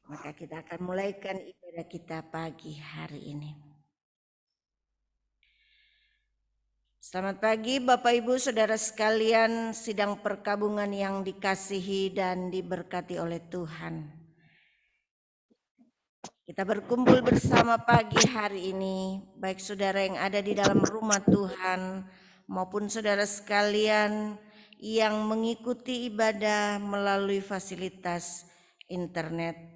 Maka kita akan mulaikan ibadah kita pagi hari ini. Selamat pagi Bapak Ibu Saudara sekalian, sidang perkabungan yang dikasihi dan diberkati oleh Tuhan. Kita berkumpul bersama pagi hari ini, baik saudara yang ada di dalam rumah Tuhan maupun saudara sekalian yang mengikuti ibadah melalui fasilitas internet.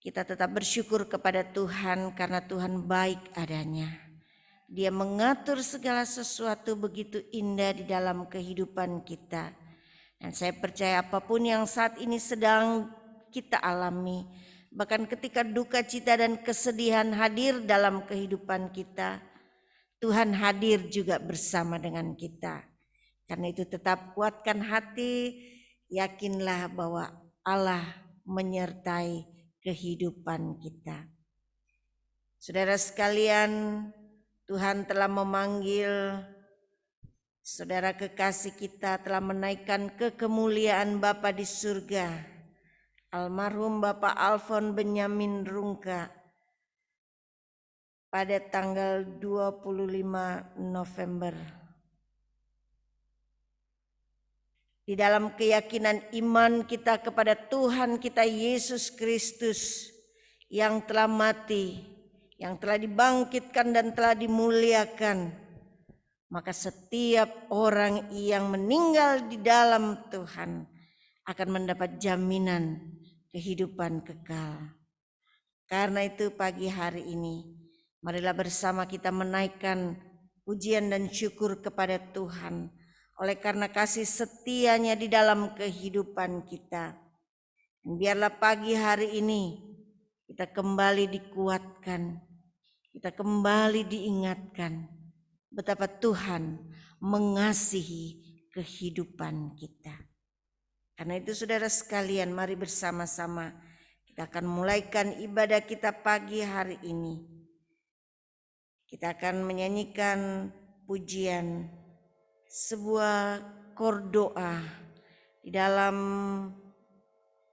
Kita tetap bersyukur kepada Tuhan karena Tuhan baik adanya. Dia mengatur segala sesuatu begitu indah di dalam kehidupan kita. Dan saya percaya apapun yang saat ini sedang kita alami, bahkan ketika duka cita dan kesedihan hadir dalam kehidupan kita, Tuhan hadir juga bersama dengan kita. Karena itu tetap kuatkan hati, yakinlah bahwa Allah menyertai kehidupan kita. Saudara sekalian, Tuhan telah memanggil saudara kekasih kita, telah menaikkan kekemuliaan Bapa di surga, almarhum Bapak Alfon Benyamin Rungka pada tanggal 25 November. Di dalam keyakinan iman kita kepada Tuhan kita Yesus Kristus yang telah mati, yang telah dibangkitkan dan telah dimuliakan, maka setiap orang yang meninggal di dalam Tuhan akan mendapat jaminan kehidupan kekal. Karena itu pagi hari ini, marilah bersama kita menaikkan pujian dan syukur kepada Tuhan oleh karena kasih setianya di dalam kehidupan kita. Dan biarlah pagi hari ini kita kembali dikuatkan, kita kembali diingatkan betapa Tuhan mengasihi kehidupan kita. Karena itu saudara sekalian, mari bersama-sama kita akan mulaikan ibadah kita pagi hari ini. Kita akan menyanyikan pujian, sebuah kor doa di dalam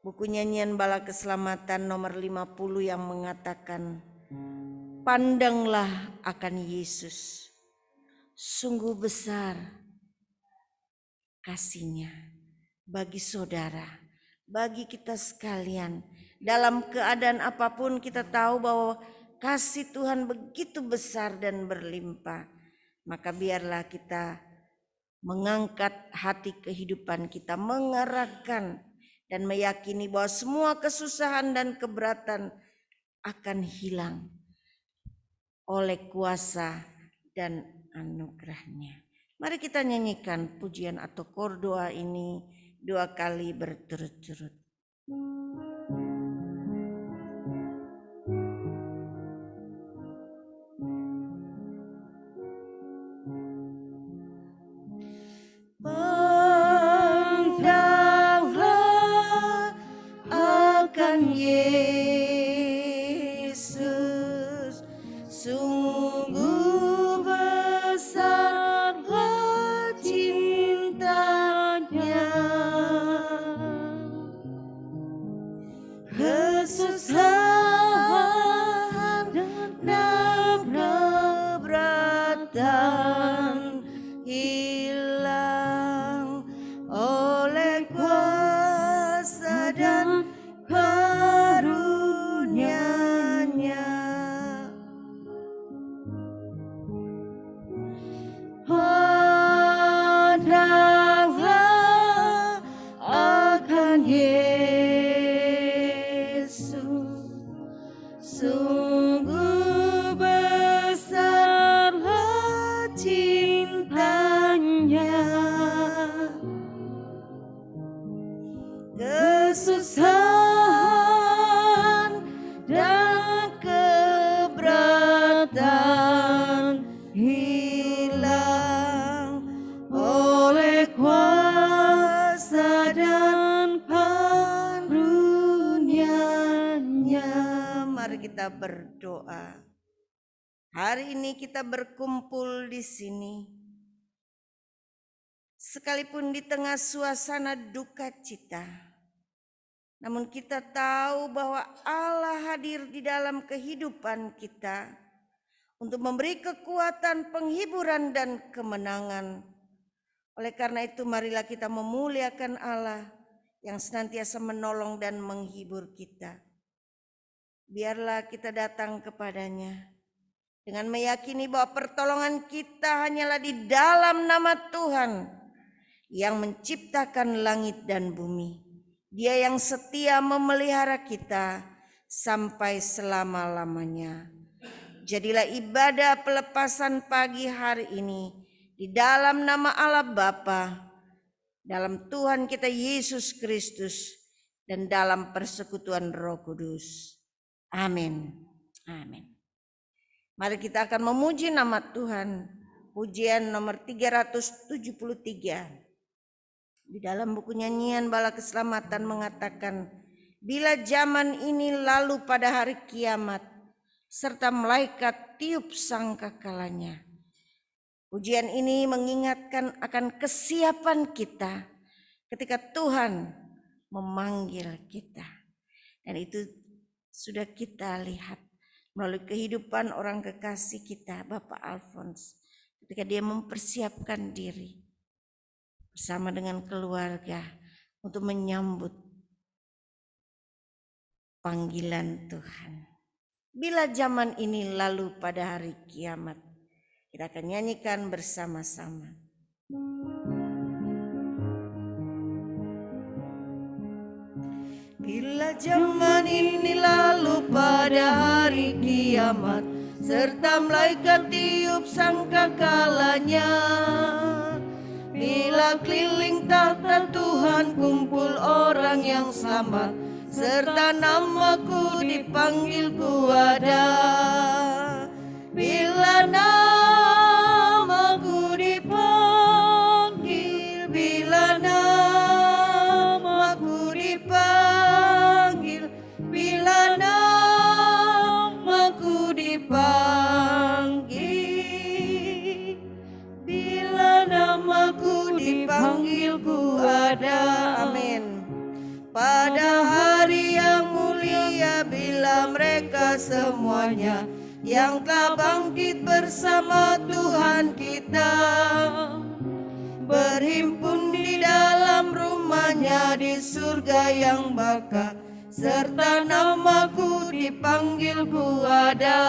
buku nyanyian Bala Keselamatan nomor 50 yang mengatakan, pandanglah akan Yesus, sungguh besar kasih-Nya bagi saudara, bagi kita sekalian. Dalam keadaan apapun kita tahu bahwa kasih Tuhan begitu besar dan berlimpah. Maka biarlah kita mengangkat hati kehidupan kita, mengarahkan dan meyakini bahwa semua kesusahan dan keberatan akan hilang oleh kuasa dan anugerah-Nya. Mari kita nyanyikan pujian atau kor doa ini 2 kali berturut-turut. Pandanglah akan Yesus, sungguh besarlah cintanya. Kesusahan dan keberatan hilang oleh kuasa dan karunia-Nya. Pandanglah akan Yesus, sungguh besarlah cintanya. Kesusahan dan keberatan hilang oleh kuasa dan karunia-Nya. Mari kita berdoa. Hari ini kita berkumpul di sini, sekalipun di tengah suasana duka cita, Namun kita tahu bahwa Allah hadir di dalam kehidupan kita untuk memberi kekuatan, penghiburan, dan kemenangan. Oleh karena itu marilah kita memuliakan Allah yang senantiasa menolong dan menghibur kita. Biarlah kita datang kepadanya dengan meyakini bahwa pertolongan kita hanyalah di dalam nama Tuhan yang menciptakan langit dan bumi. Dia yang setia memelihara kita sampai selama-lamanya. Jadilah ibadah pelepasan pagi hari ini di dalam nama Allah Bapa, dalam Tuhan kita Yesus Kristus, dan dalam persekutuan Roh Kudus. Amin. Amin. Mari kita akan memuji nama Tuhan. Pujian nomor 373. Di dalam buku nyanyian Bala Keselamatan mengatakan, bila zaman ini lalu pada hari kiamat, serta malaikat tiup sangkakalanya. Pujian ini mengingatkan akan kesiapan kita ketika Tuhan memanggil kita. Dan itu sudah kita lihat melalui kehidupan orang kekasih kita, Bapak Alphonse, ketika dia mempersiapkan diri bersama dengan keluarga untuk menyambut panggilan Tuhan. Bila zaman ini lalu pada hari kiamat, kita akan nyanyikan bersama-sama. Bila zaman ini lalu pada hari kiamat, serta malaikat tiup sangkakalanya, bila keliling tahta Tuhan kumpul orang yang selamat, serta namaku dipanggil ku ada. Bila namaku dipanggil, bila namaku dipanggil, bila namaku dipanggil, bila namaku dipanggil ku ada. Amin. Pada hari yang mulia bila mereka semuanya yang telah bangkit bersama Tuhan kita berhimpun di dalam rumahnya di surga yang baka, serta namaku dipanggil ku ada.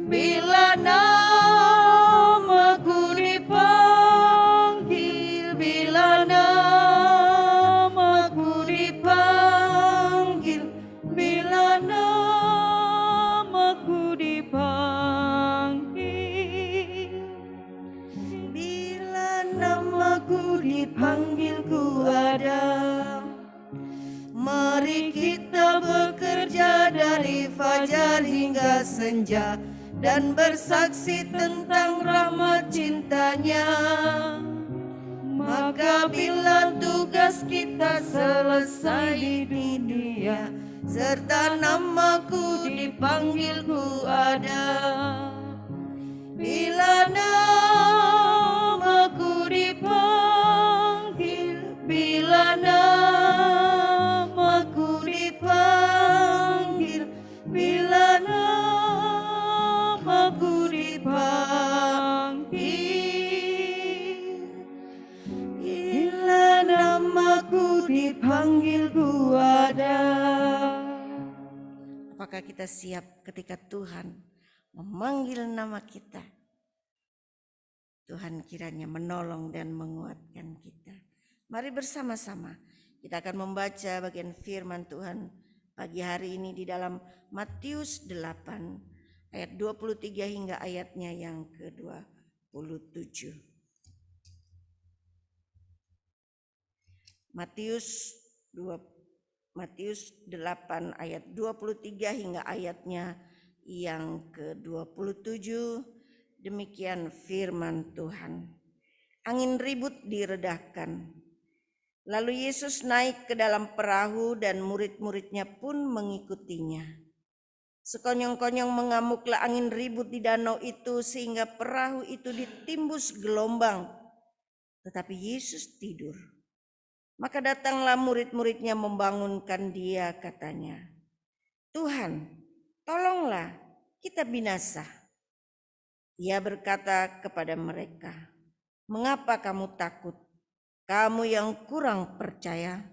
Bila namaku dipanggil, bila namaku dipanggil, bila namaku dipanggil, bila namaku dipanggil ku ada. Mari kita bekerja dari fajar hingga senja dan bersaksi tentang rahmat cintanya. Maka bila tugas kita selesai di dunia, serta namaku dipanggil ku ada. Bila namaku dipanggil, bila namaku dipanggil, bila namaku dipanggil, bila namaku dipanggil ku ada. Apakah kita siap ketika Tuhan memanggil nama kita? Tuhan kiranya menolong dan menguatkan kita. Mari bersama-sama kita akan membaca bagian firman Tuhan pagi hari ini di dalam Matius 8 ayat 23 hingga ayatnya yang ke-27. Matius 8 ayat 23 hingga ayatnya yang ke-27. Demikian firman Tuhan. Angin ribut diredahkan. Lalu Yesus naik ke dalam perahu dan murid-muridnya pun mengikutinya. Sekonyong-konyong mengamuklah angin ribut di danau itu sehingga perahu itu ditimbus gelombang. Tetapi Yesus tidur. Maka datanglah murid-muridnya membangunkan dia, katanya, "Tuhan, tolonglah, kita binasa." Ia berkata kepada mereka, "Mengapa kamu takut, kamu yang kurang percaya?"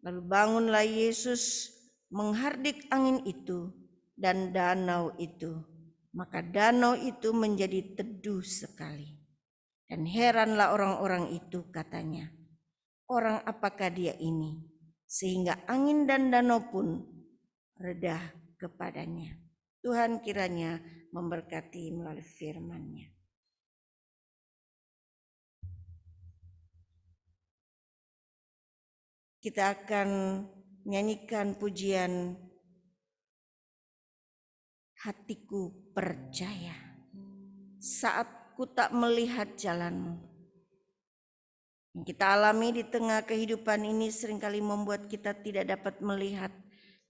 Lalu bangunlah Yesus menghardik angin itu dan danau itu. Maka danau itu menjadi teduh sekali. Dan heranlah orang-orang itu, katanya, "Orang apakah dia ini, sehingga angin dan danau pun reda kepadanya." Tuhan kiranya memberkati melalui firman-Nya. Kita akan nyanyikan pujian "Hatiku percaya saat ku tak melihat jalanmu." Yang kita alami di tengah kehidupan ini seringkali membuat kita tidak dapat melihat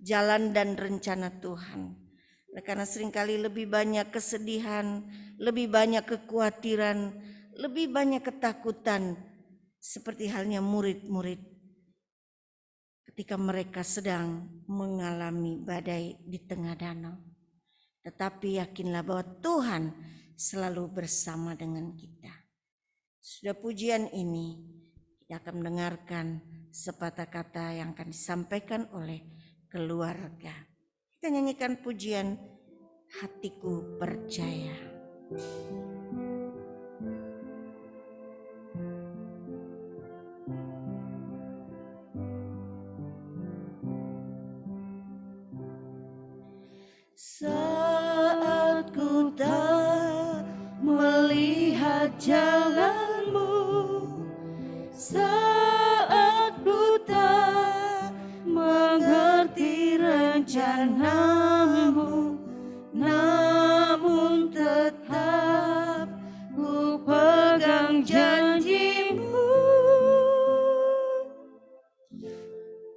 jalan dan rencana Tuhan. Karena seringkali lebih banyak kesedihan, lebih banyak kekhawatiran, lebih banyak ketakutan. Seperti halnya murid-murid ketika mereka sedang mengalami badai di tengah danau. Tetapi yakinlah bahwa Tuhan selalu bersama dengan kita. Sudah pujian ini, kita akan mendengarkan sepatah kata yang akan disampaikan oleh keluarga. Kita nyanyikan pujian "Hatiku Percaya". Saat ku tak melihat jalanmu, saat ku tak mengerti rencanamu, namun tetap ku pegang janjimu.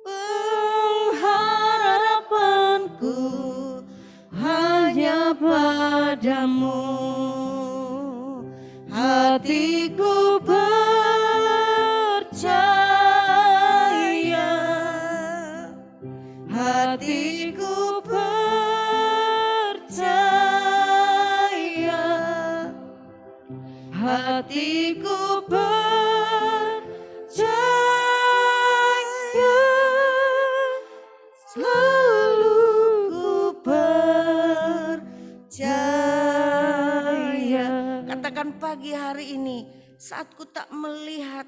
Pengharapanku hanya padamu, hatiku percaya, hatiku percaya, hatiku percaya, selalu ku percaya. Katakan pagi hari ini, saat ku tak melihat,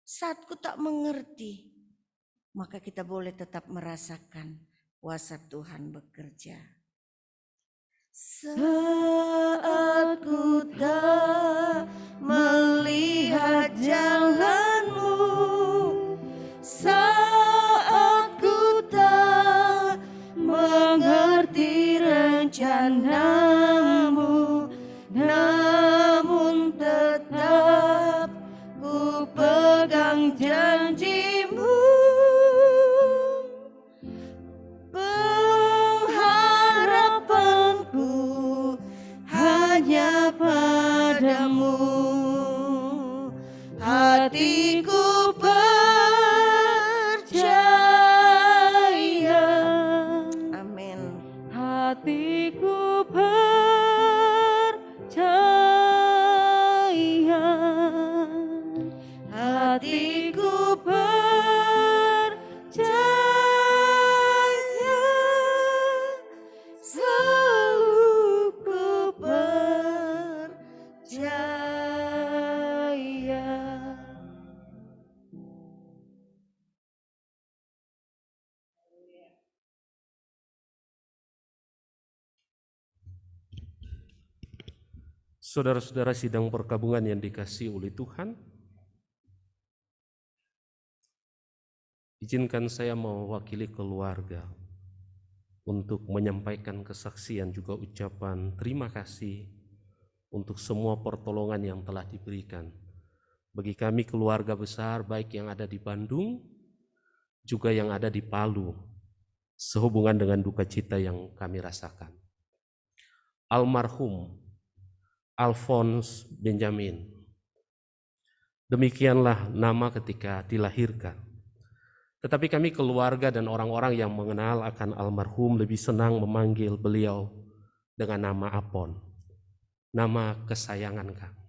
saat ku tak mengerti, maka kita boleh tetap merasakan kuasa Tuhan bekerja. Saat ku tak melihat jalanmu, saat ku tak mengerti rencanamu, namun tetap ku pegang janjimu. Pengharapanku hanya padamu, hatiku percaya. Amin. Hatiku percaya, hatiku percaya, selalu ku percaya. Saudara-saudara sidang perkabungan yang dikasihi oleh Tuhan, izinkan saya mewakili keluarga untuk menyampaikan kesaksian juga ucapan terima kasih untuk semua pertolongan yang telah diberikan bagi kami keluarga besar, baik yang ada di Bandung juga yang ada di Palu, sehubungan dengan duka cita yang kami rasakan. Almarhum Alphonse Benjamin Demikianlah nama ketika dilahirkan. Tetapi kami keluarga dan orang-orang yang mengenal akan almarhum lebih senang memanggil beliau dengan nama Apon, nama kesayangan kami.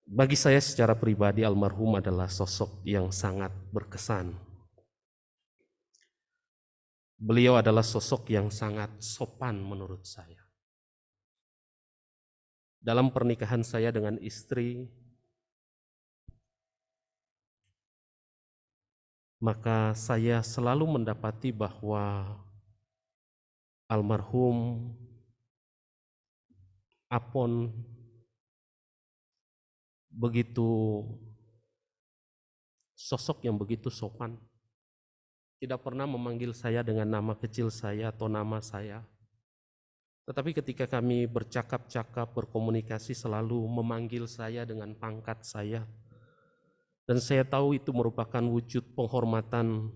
Bagi saya secara pribadi almarhum adalah sosok yang sangat berkesan. Beliau adalah sosok yang sangat sopan menurut saya. Dalam pernikahan saya dengan istri, maka saya selalu mendapati bahwa almarhum Apon begitu sosok yang begitu sopan. Tidak pernah memanggil saya dengan nama kecil saya atau nama saya. Tetapi ketika kami bercakap-cakap, berkomunikasi selalu memanggil saya dengan pangkat saya. Dan saya tahu itu merupakan wujud penghormatan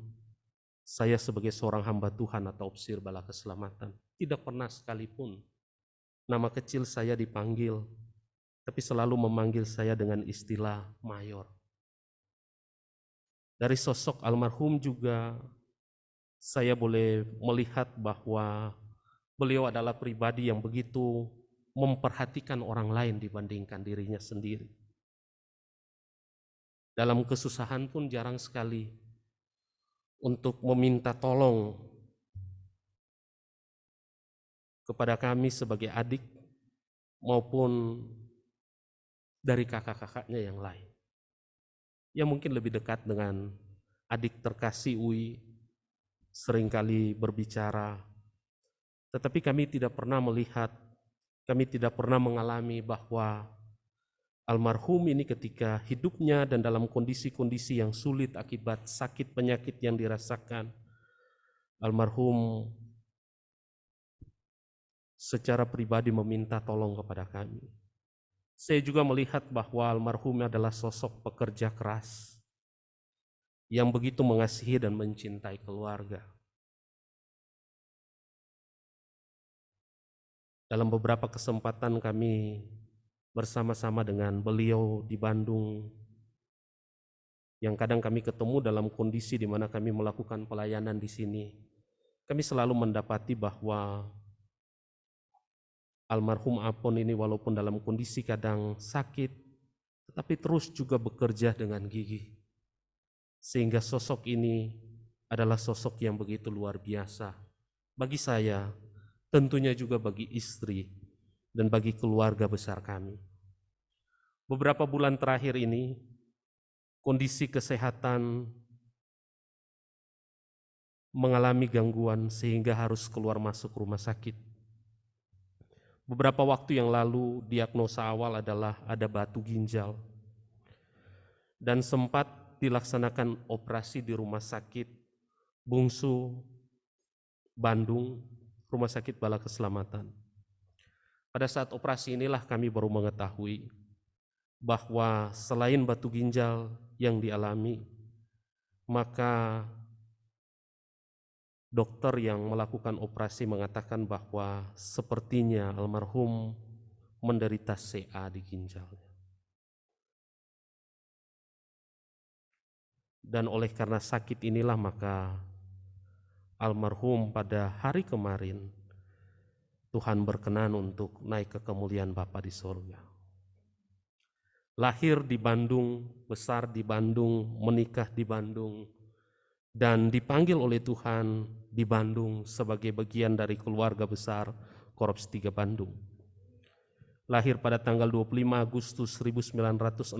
saya sebagai seorang hamba Tuhan atau opsir bala keselamatan. Tidak pernah sekalipun nama kecil saya dipanggil, tapi selalu memanggil saya dengan istilah mayor. Dari sosok almarhum juga saya boleh melihat bahwa beliau adalah pribadi yang begitu memperhatikan orang lain dibandingkan dirinya sendiri. Dalam kesusahan pun jarang sekali untuk meminta tolong kepada kami sebagai adik maupun dari kakak-kakaknya yang lain. Ya mungkin lebih dekat dengan adik terkasih Ui, seringkali berbicara, tetapi kami tidak pernah melihat, kami tidak pernah mengalami bahwa almarhum ini ketika hidupnya dan dalam kondisi-kondisi yang sulit akibat sakit penyakit yang dirasakan, almarhum secara pribadi meminta tolong kepada kami. Saya juga melihat bahwa almarhum adalah sosok pekerja keras yang begitu mengasihi dan mencintai keluarga. Dalam beberapa kesempatan kami bersama-sama dengan beliau di Bandung, yang kadang kami ketemu dalam kondisi di mana kami melakukan pelayanan di sini, kami selalu mendapati bahwa almarhum Apon ini walaupun dalam kondisi kadang sakit, tetapi terus juga bekerja dengan gigih. Sehingga sosok ini adalah sosok yang begitu luar biasa. Bagi saya, tentunya juga bagi istri dan bagi keluarga besar kami. Beberapa bulan terakhir ini, kondisi kesehatan mengalami gangguan sehingga harus keluar masuk rumah sakit. Beberapa waktu yang lalu, diagnosa awal adalah ada batu ginjal. Dan sempat dilaksanakan operasi di Rumah Sakit Bungsu Bandung, Rumah Sakit Bala Keselamatan. Pada saat operasi inilah kami baru mengetahui bahwa selain batu ginjal yang dialami, maka dokter yang melakukan operasi mengatakan bahwa sepertinya almarhum menderita CA di ginjalnya. Dan oleh karena sakit inilah maka almarhum pada hari kemarin Tuhan berkenan untuk naik ke kemuliaan Bapa di sorga. Lahir di Bandung, besar di Bandung, menikah di Bandung, dan dipanggil oleh Tuhan di Bandung sebagai bagian dari keluarga besar Korps 3 Bandung. Lahir pada tanggal 25 Agustus 1967,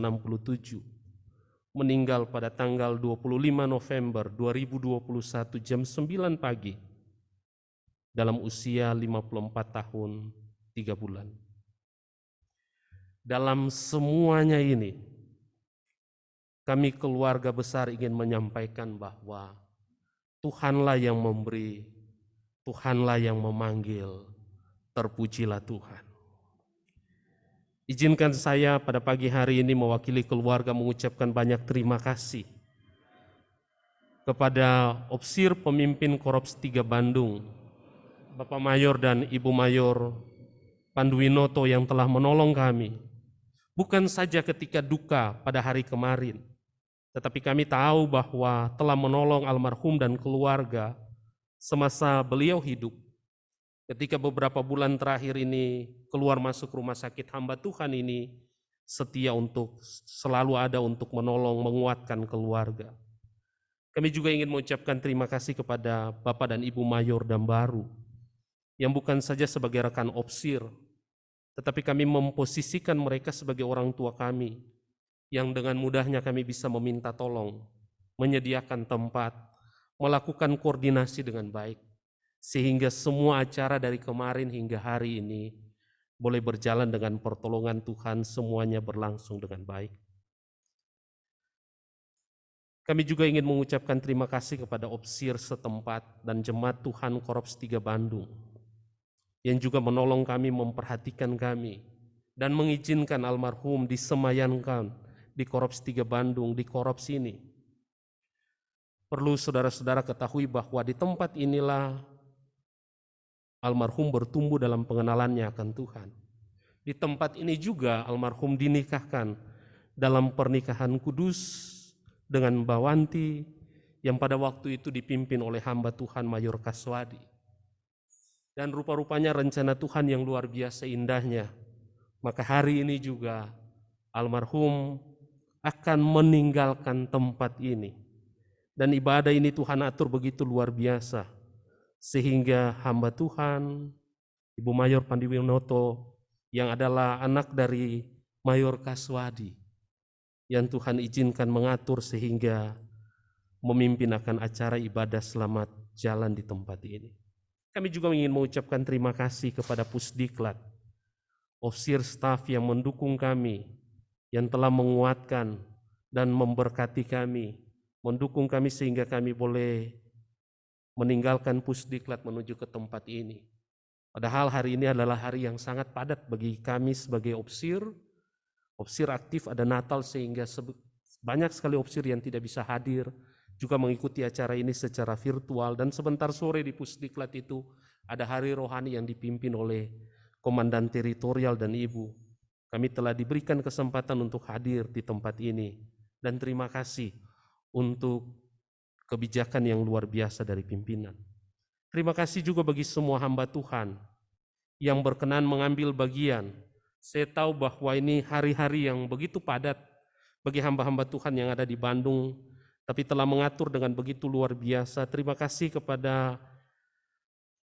meninggal pada tanggal 25 November 2021 jam 9 pagi dalam usia 54 tahun 3 bulan. Dalam semuanya ini, kami keluarga besar ingin menyampaikan bahwa Tuhanlah yang memberi, Tuhanlah yang memanggil, terpujilah Tuhan. Izinkan saya pada pagi hari ini mewakili keluarga mengucapkan banyak terima kasih kepada Opsir Pemimpin Korps 3 Bandung, Bapak Mayor dan Ibu Mayor Panduwinoto yang telah menolong kami bukan saja ketika duka pada hari kemarin, tetapi kami tahu bahwa telah menolong almarhum dan keluarga semasa beliau hidup. Ketika beberapa bulan terakhir ini keluar masuk rumah sakit, hamba Tuhan ini setia untuk selalu ada untuk menolong, menguatkan keluarga. Kami juga ingin mengucapkan terima kasih kepada Bapak dan Ibu Mayor Dambaru, yang bukan saja sebagai rekan opsir, tetapi kami memposisikan mereka sebagai orang tua kami, yang dengan mudahnya kami bisa meminta tolong, menyediakan tempat, melakukan koordinasi dengan baik, sehingga semua acara dari kemarin hingga hari ini boleh berjalan dengan pertolongan Tuhan, semuanya berlangsung dengan baik. Kami juga ingin mengucapkan terima kasih kepada opsir setempat dan jemaat Tuhan Korps 3 Bandung, yang juga menolong kami, memperhatikan kami, dan mengizinkan almarhum disemayankan di Korps 3 Bandung, di korps ini. Perlu saudara-saudara ketahui bahwa di tempat inilah almarhum bertumbuh dalam pengenalannya akan Tuhan. Di tempat ini juga almarhum dinikahkan dalam pernikahan kudus dengan Mbak Wanti, yang pada waktu itu dipimpin oleh hamba Tuhan Mayor Kaswadi. Dan rupa-rupanya rencana Tuhan yang luar biasa indahnya. Maka hari ini juga almarhum akan meninggalkan tempat ini. Dan ibadah ini Tuhan atur begitu luar biasa, sehingga hamba Tuhan, Ibu Mayor Pandiwinoto, yang adalah anak dari Mayor Kaswadi, yang Tuhan izinkan mengatur sehingga memimpin akan acara ibadah selamat jalan di tempat ini. Kami juga ingin mengucapkan terima kasih kepada Pusdiklat, opsir staf yang mendukung kami, yang telah menguatkan dan memberkati kami, mendukung kami sehingga kami boleh meninggalkan Pusdiklat menuju ke tempat ini. Padahal hari ini adalah hari yang sangat padat bagi kami sebagai opsir. Opsir aktif, ada Natal sehingga banyak sekali opsir yang tidak bisa hadir, juga mengikuti acara ini secara virtual. Dan sebentar sore di Pusdiklat itu ada hari rohani yang dipimpin oleh Komandan Teritorial dan Ibu. Kami telah diberikan kesempatan untuk hadir di tempat ini. Dan terima kasih untuk kebijakan yang luar biasa dari pimpinan. Terima kasih juga bagi semua hamba Tuhan yang berkenan mengambil bagian. Saya tahu bahwa ini hari-hari yang begitu padat bagi hamba-hamba Tuhan yang ada di Bandung, tapi telah mengatur dengan begitu luar biasa. Terima kasih kepada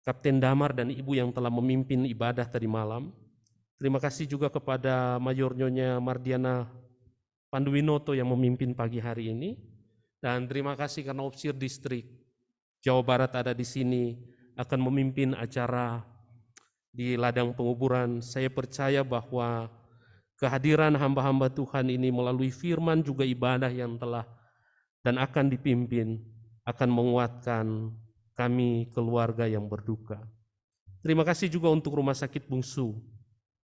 Kapten Damar dan Ibu yang telah memimpin ibadah tadi malam. Terima kasih juga kepada Mayor Nyonya Mardiana Panduwinoto yang memimpin pagi hari ini. Dan terima kasih karena opsir distrik Jawa Barat ada di sini akan memimpin acara di ladang penguburan. Saya percaya bahwa kehadiran hamba-hamba Tuhan ini melalui firman juga ibadah yang telah dan akan dipimpin akan menguatkan kami keluarga yang berduka. Terima kasih juga untuk Rumah Sakit Bungsu,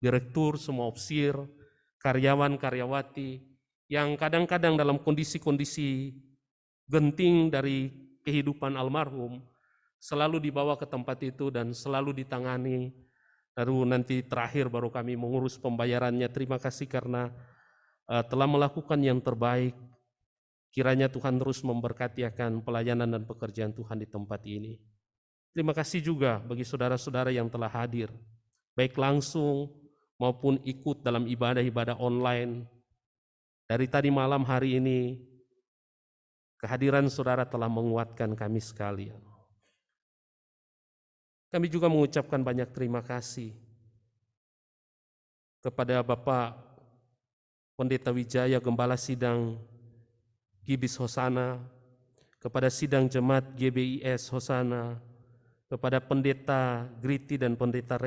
direktur, semua opsir, karyawan-karyawati yang kadang-kadang dalam kondisi-kondisi genting dari kehidupan almarhum selalu dibawa ke tempat itu dan selalu ditangani. Lalu nanti terakhir baru kami mengurus pembayarannya. Terima kasih karena telah melakukan yang terbaik. Kiranya Tuhan terus memberkati akan pelayanan dan pekerjaan Tuhan di tempat ini. Terima kasih juga bagi saudara-saudara yang telah hadir, baik langsung maupun ikut dalam ibadah-ibadah online. Dari tadi malam hari ini, kehadiran saudara telah menguatkan kami sekalian. Kami juga mengucapkan banyak terima kasih kepada Bapak Pendeta Wijaya, Gembala Sidang Gibis Hosana, kepada Sidang Jemaat GBIS Hosana, kepada Pendeta Griti dan Pendeta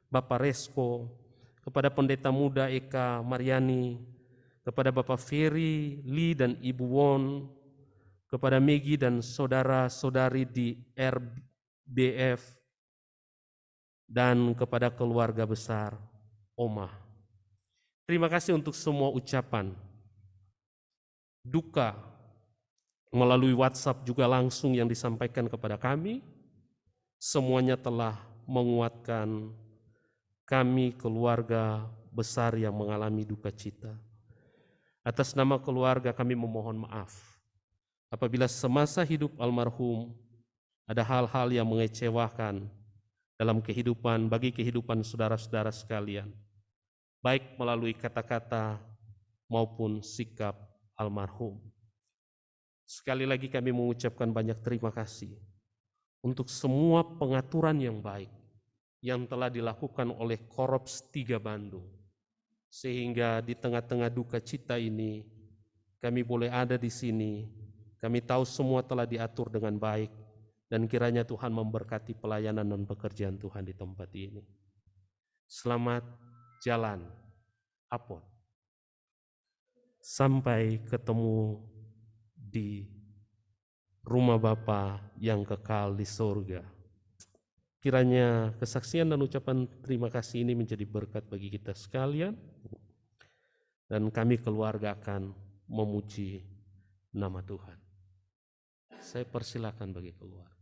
Bapak Resko, kepada Pendeta Muda Eka Mariani, kepada Bapak Ferry, Lee dan Ibu Won, kepada Megi dan saudara-saudari di RBF, dan kepada keluarga besar Oma. Terima kasih untuk semua ucapan duka melalui WhatsApp juga langsung yang disampaikan kepada kami. Semuanya telah menguatkan kami keluarga besar yang mengalami duka cita. Atas nama keluarga kami memohon maaf apabila semasa hidup almarhum ada hal-hal yang mengecewakan dalam kehidupan, bagi kehidupan saudara-saudara sekalian, baik melalui kata-kata maupun sikap almarhum. Sekali lagi kami mengucapkan banyak terima kasih untuk semua pengaturan yang baik yang telah dilakukan oleh Korps 3 Bandung, sehingga di tengah-tengah duka cita ini kami boleh ada di sini. Kami tahu semua telah diatur dengan baik, dan kiranya Tuhan memberkati pelayanan dan pekerjaan Tuhan di tempat ini. Selamat jalan, Apot. Sampai ketemu di rumah Bapa yang kekal di surga. Kiranya kesaksian dan ucapan terima kasih ini menjadi berkat bagi kita sekalian, dan kami keluarga akan memuji nama Tuhan. Saya persilakan bagi keluarga.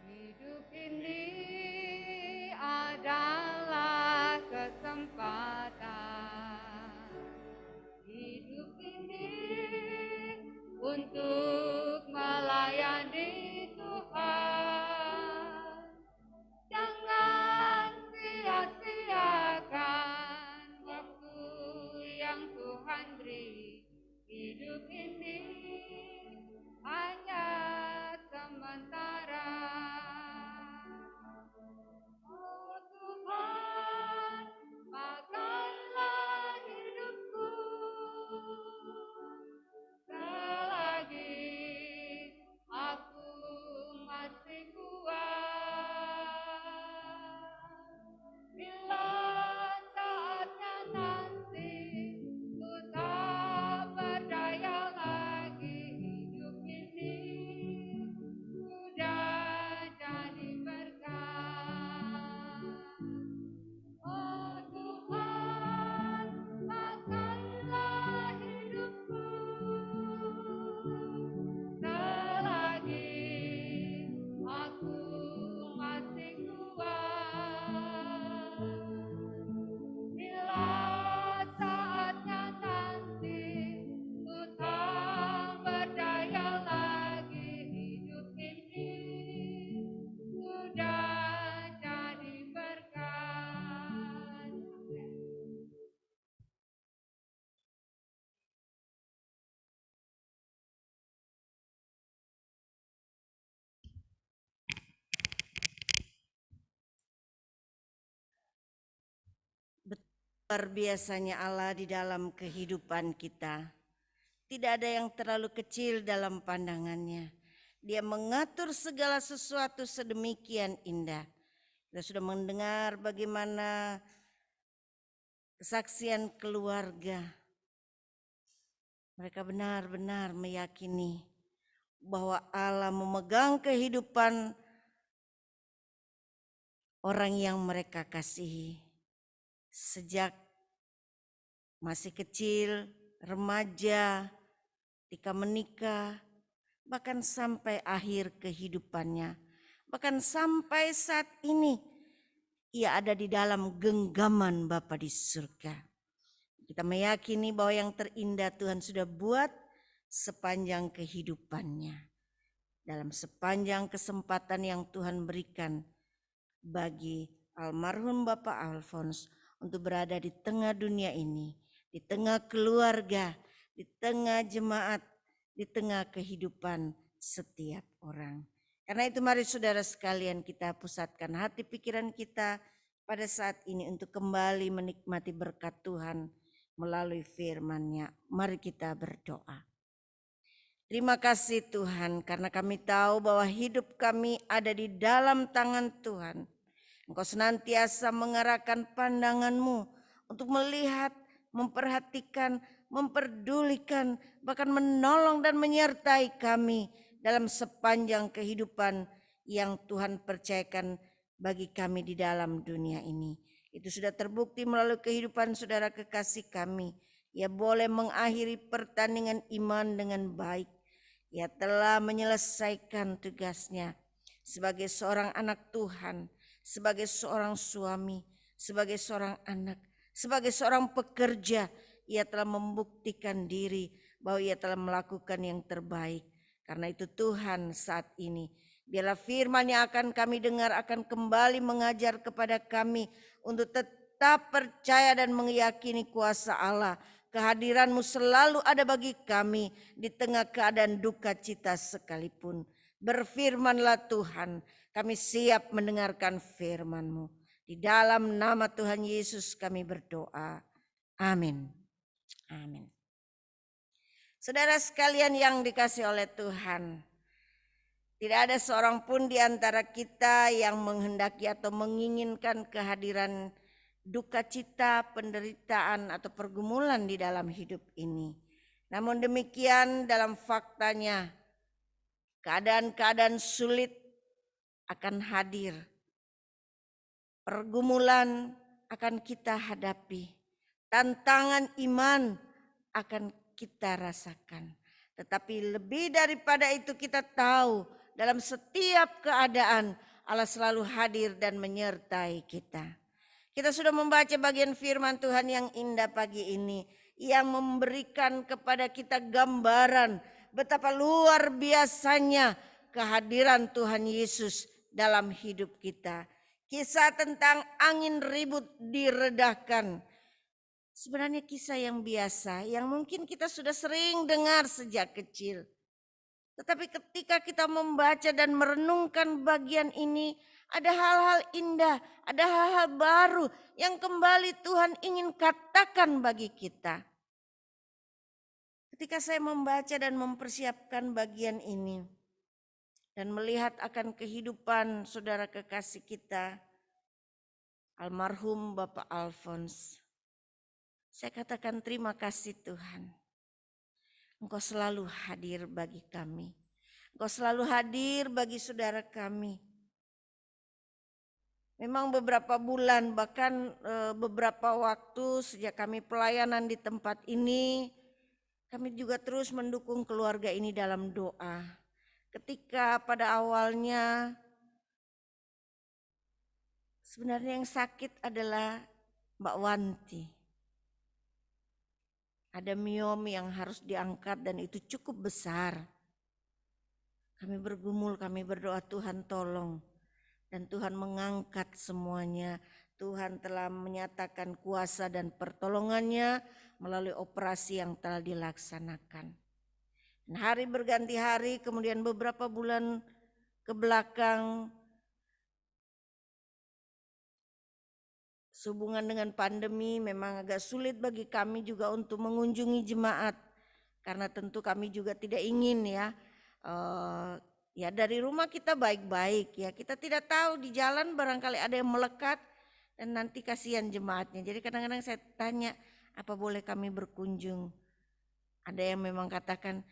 Hidup ini adalah kesempatan. Hidup ini untuk melayani Tuhan. Jangan sia-siakan waktu yang Tuhan beri. Hidup ini hanya sementara. Oh Tuhan, makanlah hidupku selagi aku masih kuat. Bila saatnya nanti ku tak berdaya lagi, hidup ini sudah jadi berkat. Oh Tuhan, makanlah hidupku selagi aku masih kuat. Bila saatnya nanti ku tak berdaya lagi, hidup ini sudah jadi berkat. Luar biasanya Allah di dalam kehidupan kita. Tidak ada yang terlalu kecil dalam pandangannya. Dia mengatur segala sesuatu sedemikian indah. Kita sudah mendengar bagaimana kesaksian keluarga. Mereka benar-benar meyakini bahwa Allah memegang kehidupan orang yang mereka kasihi. Sejak masih kecil, remaja, ketika menikah, bahkan sampai akhir kehidupannya. Bahkan sampai saat ini, ia ada di dalam genggaman Bapa di surga. Kita meyakini bahwa yang terindah Tuhan sudah buat sepanjang kehidupannya. Dalam sepanjang kesempatan yang Tuhan berikan bagi almarhum Bapak Alphonse untuk berada di tengah dunia ini, di tengah keluarga, di tengah jemaat, di tengah kehidupan setiap orang. Karena itu mari saudara sekalian kita pusatkan hati pikiran kita pada saat ini untuk kembali menikmati berkat Tuhan melalui firman-Nya. Mari kita berdoa. Terima kasih Tuhan karena kami tahu bahwa hidup kami ada di dalam tangan Tuhan. Engkau senantiasa mengarahkan pandangan-Mu untuk melihat, memperhatikan, memperdulikan, bahkan menolong dan menyertai kami dalam sepanjang kehidupan yang Tuhan percayakan bagi kami di dalam dunia ini. Itu sudah terbukti melalui kehidupan saudara kekasih kami. Ia boleh mengakhiri pertandingan iman dengan baik. Ia telah menyelesaikan tugasnya sebagai seorang anak Tuhan, sebagai seorang suami, sebagai seorang anak, sebagai seorang pekerja. Ia telah membuktikan diri bahwa ia telah melakukan yang terbaik. Karena itu Tuhan saat ini, biarlah firman yang akan kami dengar akan kembali mengajar kepada kami untuk tetap percaya dan meyakini kuasa Allah. Kehadiran-Mu selalu ada bagi kami di tengah keadaan duka cita sekalipun. Berfirmanlah Tuhan, kami siap mendengarkan firman-Mu. Di dalam nama Tuhan Yesus kami berdoa. Amin. Amin. Saudara sekalian yang dikasihi oleh Tuhan, tidak ada seorang pun di antara kita yang menghendaki atau menginginkan kehadiran duka cita, penderitaan atau pergumulan di dalam hidup ini. Namun demikian dalam faktanya keadaan-keadaan sulit akan hadir. Pergumulan akan kita hadapi. Tantangan iman akan kita rasakan. Tetapi lebih daripada itu kita tahu dalam setiap keadaan Allah selalu hadir dan menyertai kita. Kita sudah membaca bagian firman Tuhan yang indah pagi ini yang memberikan kepada kita gambaran betapa luar biasanya kehadiran Tuhan Yesus dalam hidup kita. Kisah tentang angin ribut diredahkan. Sebenarnya kisah yang biasa yang mungkin kita sudah sering dengar sejak kecil. Tetapi ketika kita membaca dan merenungkan bagian ini, ada hal-hal indah, ada hal-hal baru yang kembali Tuhan ingin katakan bagi kita. Ketika saya membaca dan mempersiapkan bagian ini dan melihat akan kehidupan saudara kekasih kita, almarhum Bapak Alphonse, saya katakan terima kasih Tuhan. Engkau selalu hadir bagi kami. Engkau selalu hadir bagi saudara kami. Memang beberapa bulan bahkan beberapa waktu sejak kami pelayanan di tempat ini, kami juga terus mendukung keluarga ini dalam doa. Ketika pada awalnya sebenarnya yang sakit adalah Mbak Wanti. Ada miom yang harus diangkat dan itu cukup besar. Kami bergumul, kami berdoa Tuhan tolong. Dan Tuhan mengangkat semuanya. Tuhan telah menyatakan kuasa dan pertolongannya melalui operasi yang telah dilaksanakan. Dan hari berganti hari, kemudian beberapa bulan ke belakang, sehubungan dengan pandemi memang agak sulit bagi kami juga untuk mengunjungi jemaat. Karena tentu kami juga tidak ingin ya dari rumah kita baik-baik ya. Kita tidak tahu di jalan barangkali ada yang melekat dan nanti kasihan jemaatnya. Jadi kadang-kadang saya tanya apa boleh kami berkunjung. Ada yang memang katakan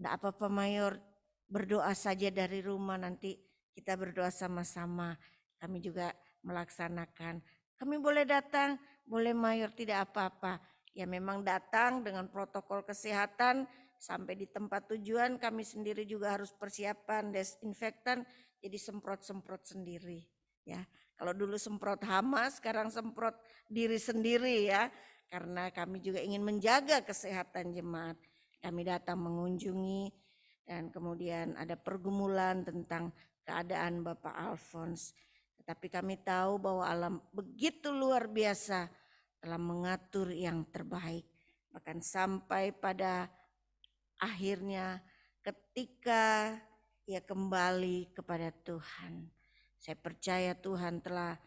enggak apa-apa Mayor, berdoa saja dari rumah nanti kita berdoa sama-sama. Kami juga melaksanakan. Kami boleh datang, boleh Mayor, tidak apa-apa. Ya memang datang dengan protokol kesehatan sampai di tempat tujuan kami sendiri juga harus persiapan desinfektan, jadi semprot-semprot sendiri ya. Kalau dulu semprot hama, sekarang semprot diri sendiri ya. Karena kami juga ingin menjaga kesehatan jemaat. Kami datang mengunjungi dan kemudian ada pergumulan tentang keadaan Bapak Alphonse. Tetapi kami tahu bahwa Allah begitu luar biasa telah mengatur yang terbaik. Bahkan sampai pada akhirnya ketika ia kembali kepada Tuhan. Saya percaya Tuhan telah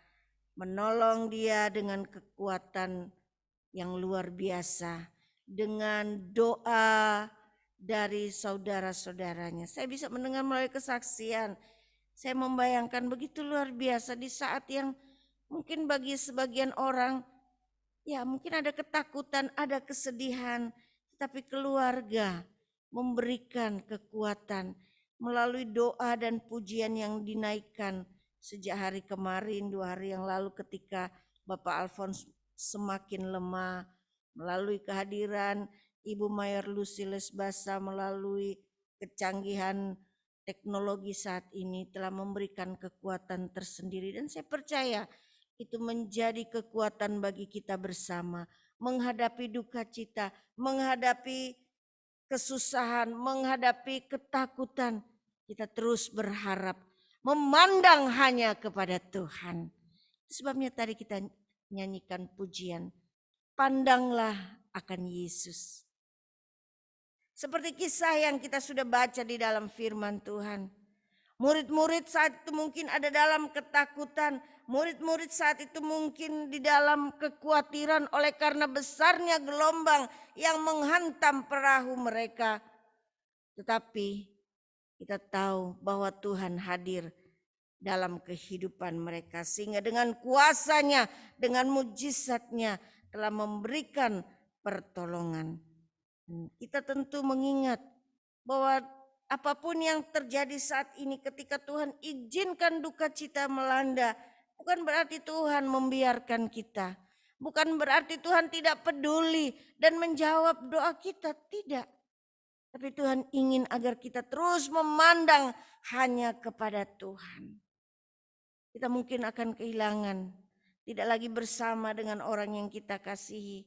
menolong dia dengan kekuatan yang luar biasa. Dengan doa dari saudara-saudaranya. Saya bisa mendengar melalui kesaksian. Saya membayangkan begitu luar biasa di saat yang mungkin bagi sebagian orang, ya mungkin ada ketakutan, ada kesedihan. Tapi keluarga memberikan kekuatan melalui doa dan pujian yang dinaikkan sejak hari kemarin, 2 hari yang lalu ketika Bapak Alphonse semakin lemah, melalui kehadiran Ibu Mayor Lucy Lesbasa, melalui kecanggihan teknologi saat ini telah memberikan kekuatan tersendiri. Dan saya percaya itu menjadi kekuatan bagi kita bersama menghadapi duka cita, menghadapi kesusahan, menghadapi ketakutan. Kita terus berharap, memandang hanya kepada Tuhan. Sebabnya tadi kita nyanyikan pujian, pandanglah akan Yesus. Seperti kisah yang kita sudah baca di dalam firman Tuhan. Murid-murid saat itu mungkin ada dalam ketakutan. Murid-murid saat itu mungkin di dalam kekhawatiran oleh karena besarnya gelombang yang menghantam perahu mereka. Tetapi kita tahu bahwa Tuhan hadir dalam kehidupan mereka. Sehingga dengan kuasanya, dengan mujizatnya telah memberikan pertolongan. Kita tentu mengingat bahwa apapun yang terjadi saat ini ketika Tuhan izinkan duka cita melanda, bukan berarti Tuhan membiarkan kita. Bukan berarti Tuhan tidak peduli dan menjawab doa kita, tidak. Tapi Tuhan ingin agar kita terus memandang hanya kepada Tuhan. Kita mungkin akan kehilangan, tidak lagi bersama dengan orang yang kita kasihi.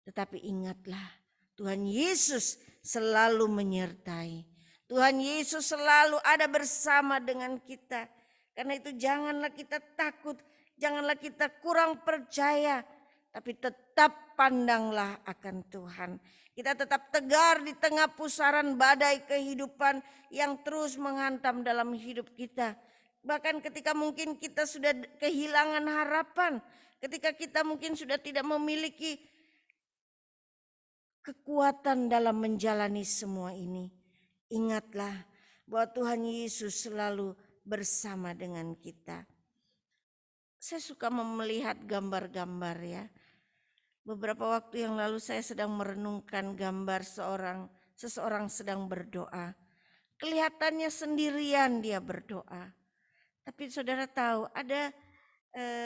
Tetapi ingatlah, Tuhan Yesus selalu menyertai. Tuhan Yesus selalu ada bersama dengan kita. Karena itu janganlah kita takut, janganlah kita kurang percaya. Tapi tetap pandanglah akan Tuhan. Kita tetap tegar di tengah pusaran badai kehidupan yang terus menghantam dalam hidup kita. Bahkan ketika mungkin kita sudah kehilangan harapan. Ketika kita mungkin sudah tidak memiliki kekuatan dalam menjalani semua ini. Ingatlah bahwa Tuhan Yesus selalu bersama dengan kita. Saya suka melihat gambar-gambar ya. Beberapa waktu yang lalu saya sedang merenungkan gambar seseorang sedang berdoa. Kelihatannya sendirian dia berdoa. Tapi saudara tahu ada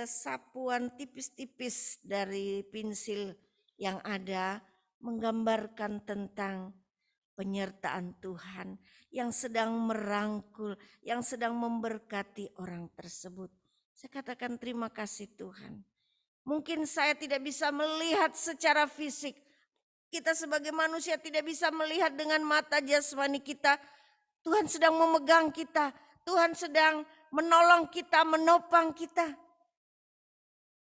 sapuan tipis-tipis dari pensil yang ada menggambarkan tentang penyertaan Tuhan yang sedang merangkul, yang sedang memberkati orang tersebut. Saya katakan terima kasih Tuhan. Mungkin saya tidak bisa melihat secara fisik. Kita sebagai manusia tidak bisa melihat dengan mata jasmani kita. Tuhan sedang memegang kita. Tuhan sedang menolong kita, menopang kita.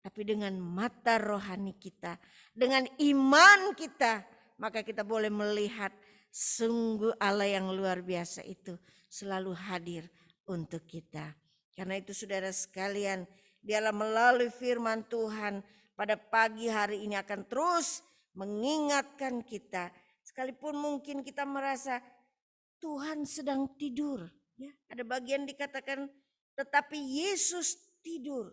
Tapi dengan mata rohani kita, dengan iman kita, maka kita boleh melihat sungguh Allah yang luar biasa itu selalu hadir untuk kita. Karena itu saudara sekalian, Dialah melalui firman Tuhan pada pagi hari ini akan terus mengingatkan kita. Sekalipun mungkin kita merasa Tuhan sedang tidur. Ya, ada bagian dikatakan tetapi Yesus tidur.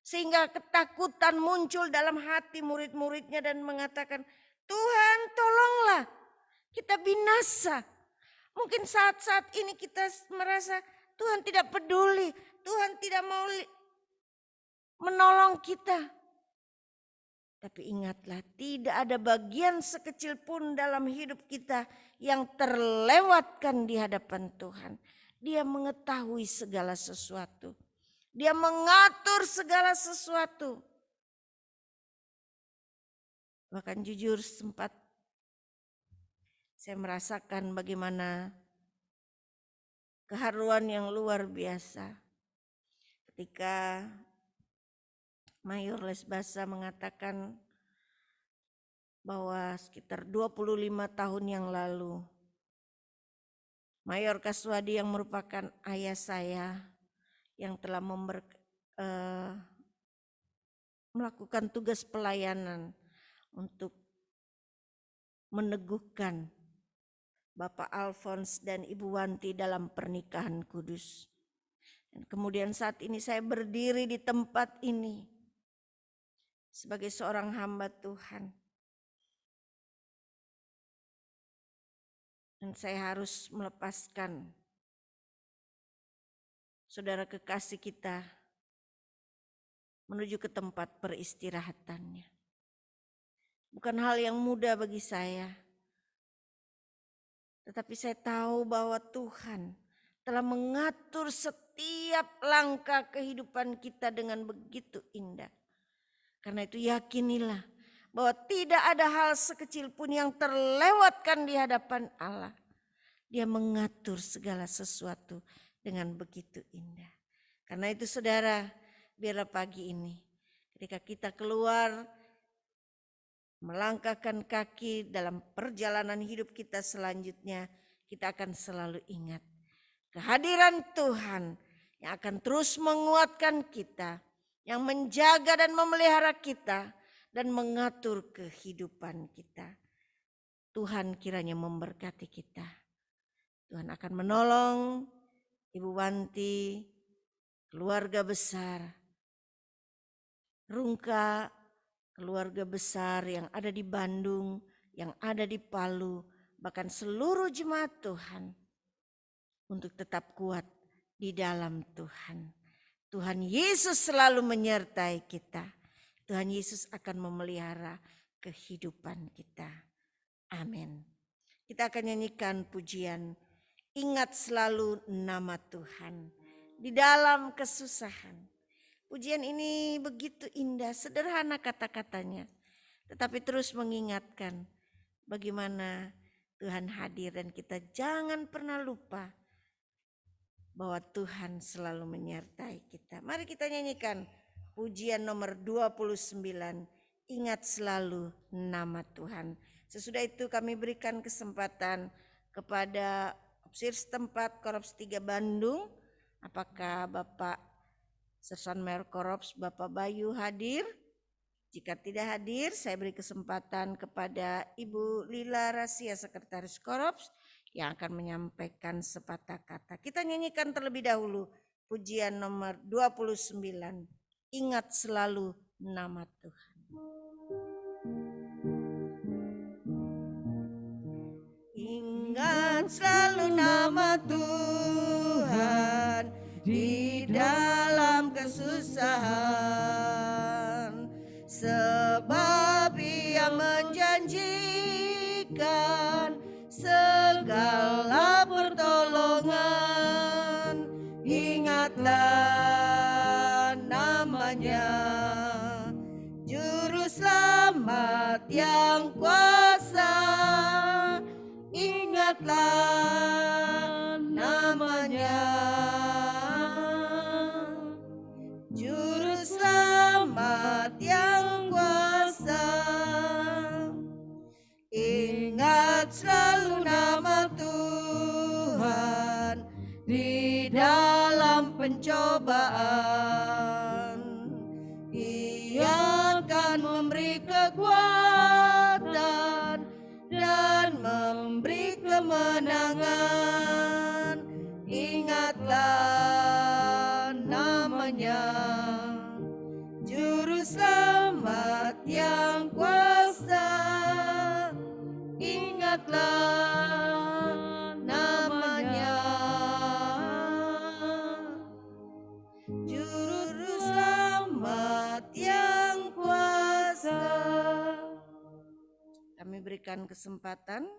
Sehingga ketakutan muncul dalam hati murid-muridnya dan mengatakan, Tuhan tolonglah, kita binasa. Mungkin saat-saat ini kita merasa Tuhan tidak peduli, Tuhan tidak mau menolong kita. Tapi ingatlah, tidak ada bagian sekecil pun dalam hidup kita yang terlewatkan di hadapan Tuhan. Dia mengetahui segala sesuatu. Dia mengatur segala sesuatu. Bahkan jujur sempat saya merasakan bagaimana keharuan yang luar biasa ketika Mayor Lesbasa mengatakan bahwa sekitar 25 tahun yang lalu, Mayor Kaswadi yang merupakan ayah saya yang telah melakukan tugas pelayanan untuk meneguhkan Bapak Alphonse dan Ibu Wanti dalam pernikahan kudus. Dan kemudian saat ini saya berdiri di tempat ini sebagai seorang hamba Tuhan. Dan saya harus melepaskan saudara kekasih kita menuju ke tempat peristirahatannya. Bukan hal yang mudah bagi saya. Tetapi saya tahu bahwa Tuhan telah mengatur setiap langkah kehidupan kita dengan begitu indah. Karena itu yakinilah bahwa tidak ada hal sekecil pun yang terlewatkan di hadapan Allah. Dia mengatur segala sesuatu dengan begitu indah. Karena itu saudara, biarlah pagi ini ketika kita keluar melangkahkan kaki dalam perjalanan hidup kita selanjutnya, kita akan selalu ingat kehadiran Tuhan yang akan terus menguatkan kita, yang menjaga dan memelihara kita dan mengatur kehidupan kita. Tuhan kiranya memberkati kita. Tuhan akan menolong Ibu Wanti, keluarga besar, Rungka, keluarga besar yang ada di Bandung, yang ada di Palu, bahkan seluruh jemaat Tuhan untuk tetap kuat di dalam Tuhan. Tuhan Yesus selalu menyertai kita. Tuhan Yesus akan memelihara kehidupan kita. Amin. Kita akan nyanyikan pujian Ingat Selalu Nama Tuhan di dalam kesusahan. Pujian ini begitu indah, sederhana kata-katanya, tetapi terus mengingatkan bagaimana Tuhan hadir dan kita jangan pernah lupa bahwa Tuhan selalu menyertai kita. Mari kita nyanyikan pujian nomor 29, Ingat Selalu Nama Tuhan. Sesudah itu kami berikan kesempatan kepada Opsir setempat Korops 3 Bandung. Apakah Bapak Sersan Mayor Korops Bapak Bayu hadir? Jika tidak hadir, saya beri kesempatan kepada Ibu Lila Rasia Sekretaris Korops yang akan menyampaikan sepatah kata. Kita nyanyikan terlebih dahulu pujian nomor 29, Ingat Selalu Nama Tuhan. Ingat selalu nama Tuhan di dalam kesusahan, sebab Ia menjanjikan segala pertolongan. Ingatlah namanya, Juru Selamat yang kuasa. Ingatlah namanya, Juru Selamat yang kuasa. Ingat selalu nama Tuhan di dalam pencobaan. Ia akan memberi kekuatan dan memberi kemenangan. Ingatlah namanya, Juru Selamat yang kuasa. Ingatlah namanya, Juru Selamat yang kuasa. Kami berikan kesempatan.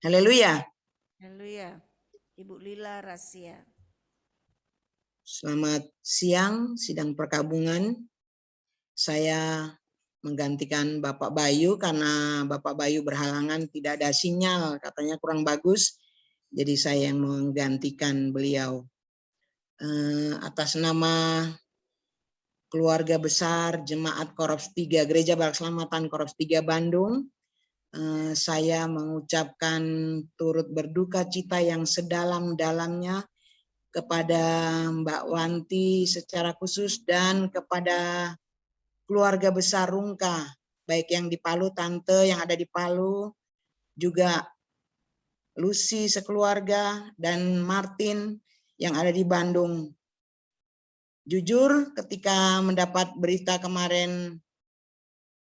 Haleluya. Haleluya. Ibu Lila Rasia. Selamat siang, sidang perkabungan. Saya menggantikan Bapak Bayu karena Bapak Bayu berhalangan, tidak ada sinyal, katanya kurang bagus. Jadi saya yang menggantikan beliau. atas nama keluarga besar Jemaat Korps 3 Gereja Barak Selamatan Korps 3 Bandung, saya mengucapkan turut berduka cita yang sedalam-dalamnya kepada Mbak Wanti secara khusus dan kepada keluarga besar Rungka, baik yang di Palu, tante yang ada di Palu, juga Lucy sekeluarga, dan Martin yang ada di Bandung. Jujur ketika mendapat berita kemarin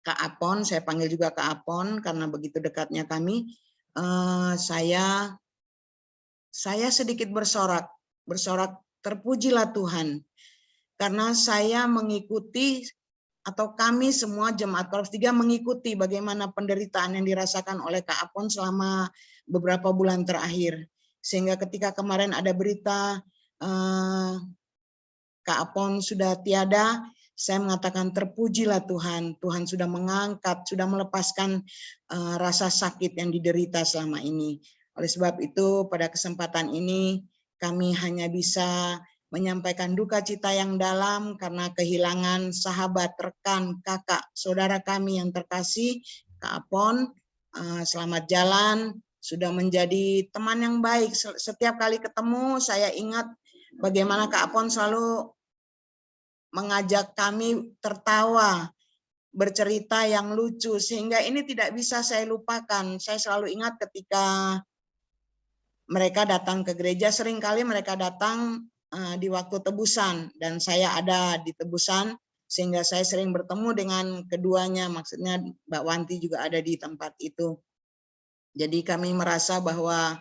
Kak Apon, saya panggil juga Kak Apon karena begitu dekatnya kami, saya sedikit bersorak, terpujilah Tuhan, karena saya mengikuti atau kami semua Jemaat Korps 3 mengikuti bagaimana penderitaan yang dirasakan oleh Kak Apon selama beberapa bulan terakhir. Sehingga ketika kemarin ada berita Kak Apon sudah tiada, saya mengatakan terpujilah Tuhan, Tuhan sudah mengangkat, sudah melepaskan rasa sakit yang diderita selama ini. Oleh sebab itu pada kesempatan ini kami hanya bisa menyampaikan duka cita yang dalam karena kehilangan sahabat, rekan, kakak, saudara kami yang terkasih, Kak Apon. Selamat jalan, sudah menjadi teman yang baik. Setiap kali ketemu saya ingat bagaimana Kak Apon selalu mengajak kami tertawa, bercerita yang lucu, sehingga ini tidak bisa saya lupakan. Saya selalu ingat ketika mereka datang ke gereja, seringkali mereka datang di waktu tebusan, dan saya ada di tebusan, sehingga saya sering bertemu dengan keduanya, maksudnya Mbak Wanti juga ada di tempat itu. Jadi kami merasa bahwa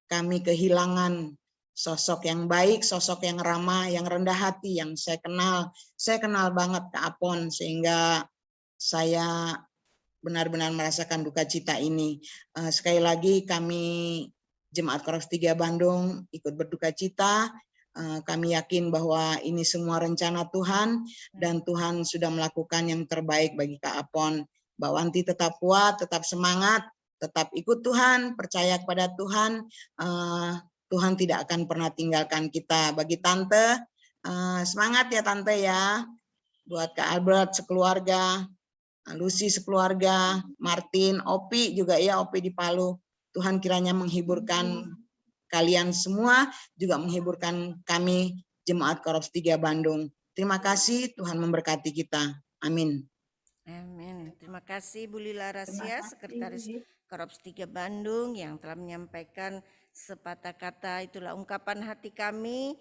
kami kehilangan sosok yang baik, sosok yang ramah, yang rendah hati, yang saya kenal. Saya kenal banget Kak Apon, sehingga saya benar-benar merasakan duka cita ini. Sekali lagi kami Jemaat Korps 3 Bandung ikut berduka cita. Kami yakin bahwa ini semua rencana Tuhan dan Tuhan sudah melakukan yang terbaik bagi Kak Apon. Mbak Wanti tetap kuat, tetap semangat, tetap ikut Tuhan, percaya kepada Tuhan. Tuhan tidak akan pernah tinggalkan kita. Bagi tante, semangat ya tante ya. Buat Kak Albert sekeluarga, Lucy sekeluarga, Martin, Opi juga ya, Opi di Palu. Tuhan kiranya menghiburkan kalian semua, juga menghiburkan kami Jemaat Korps 3 Bandung. Terima kasih, Tuhan memberkati kita. Amin. Amin. Terima kasih Bu Lila Rasya, Sekretaris Korps 3 Bandung yang telah menyampaikan sepatah kata. Itulah ungkapan hati kami